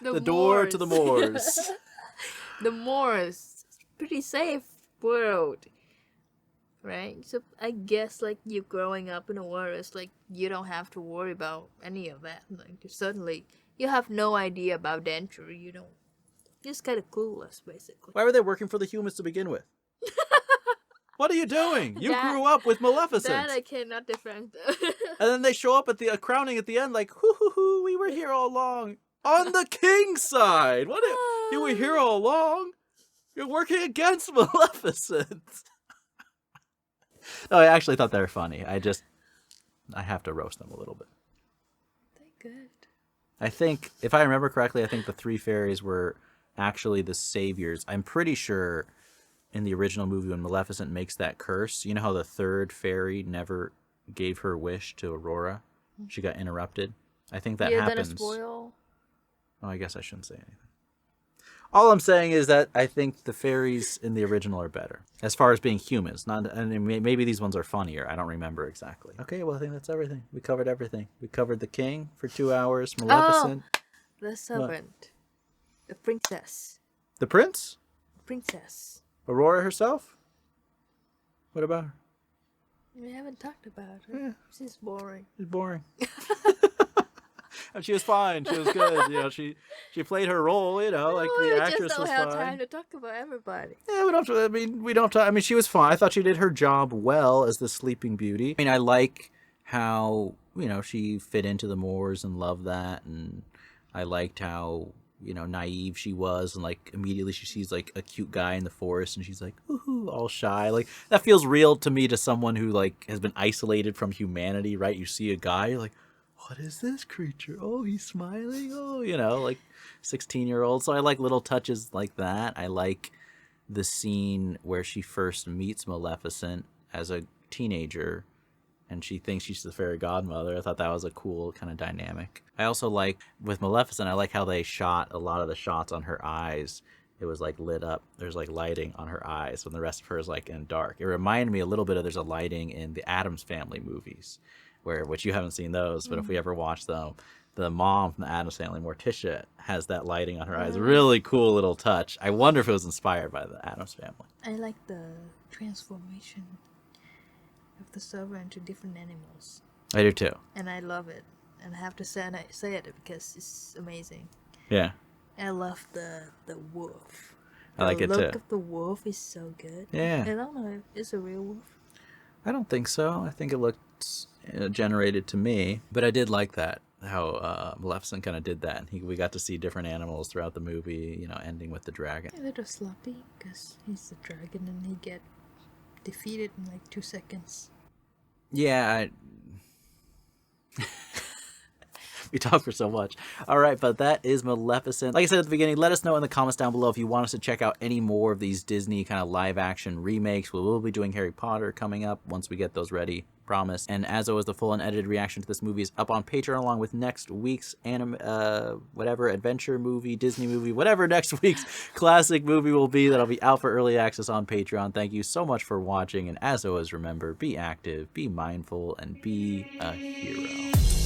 The door to the Moors. The Moors. Pretty safe world. Right? So I guess like you growing up in a world, it's like you don't have to worry about any of that. Like suddenly you have no idea about danger. You don't. You're just kind of clueless, basically. Why were they working for the humans to begin with? What are you doing? You grew up with Maleficent. That I cannot defend. And then they show up at the crowning at the end like, hoo, we were here all along. On the king's side. You were here all along. You're working against Maleficent. No, I actually thought they were funny. I have to roast them a little bit. They're good. I think, if I remember correctly, I think the 3 fairies were actually the saviors. I'm pretty sure in the original movie when Maleficent makes that curse, you know how the 3rd fairy never gave her wish to Aurora? She got interrupted. I think that happens. Gonna spoil. Oh, I guess I shouldn't say anything. All I'm saying is that I think the fairies in the original are better as far as being humans. Not, and maybe these ones are funnier. I don't remember exactly. Okay, well I think that's everything. We covered everything. We covered the king for 2 hours. Maleficent. Oh, the servant, the princess, The prince. princess. Aurora herself. What about her? We haven't talked about her. Yeah. She's boring. She's boring. And she was fine. She was good. She played her role. Like we the actress just don't was have fine. time to talk about everybody. Yeah, we don't. We don't. I mean, she was fine. I thought she did her job well as the Sleeping Beauty. I mean, I like how she fit into the Moors and loved that, and I liked how naive she was, and like immediately she sees like a cute guy in the forest, and she's like, "Woohoo!" all shy. Like that feels real to me, to someone who like has been isolated from humanity. Right? You see a guy, you're like, what is this creature? Oh, he's smiling. Oh, like 16-year-old. So I like little touches like that. I like the scene where she first meets Maleficent as a teenager and she thinks she's the fairy godmother. I thought that was a cool kind of dynamic. I also like, with Maleficent, I like how they shot a lot of the shots on her eyes. It was like lit up. There's like lighting on her eyes when the rest of her is like in dark. It reminded me a little bit of, there's a lighting in the Addams Family movies, which you haven't seen those, but if we ever watch them, the mom from the Addams Family, Morticia, has that lighting on her eyes. Really cool little touch. I wonder if it was inspired by the Addams Family. I like the transformation of the servant into different animals. I do too. And I love it. And I have to say it because it's amazing. Yeah. I love the wolf. I like it too. The look of the wolf is so good. Yeah. I don't know if it's a real wolf. I don't think so. I think it looked generated to me. But I did like that, how Maleficent kind of did that. We got to see different animals throughout the movie, ending with the dragon. A little sloppy because he's the dragon and he get defeated in like 2 seconds. Yeah, we talk for so much. All right, but that is Maleficent. Like I said at the beginning, let us know in the comments down below if you want us to check out any more of these Disney kind of live action remakes. We will be doing Harry Potter coming up once we get those ready, promise. And as always, the full unedited reaction to this movie is up on Patreon, along with next week's adventure movie, Disney movie, whatever next week's classic movie will be. That'll be out for early access on Patreon. Thank you so much for watching, and as always, remember, be active, be mindful, and be a hero.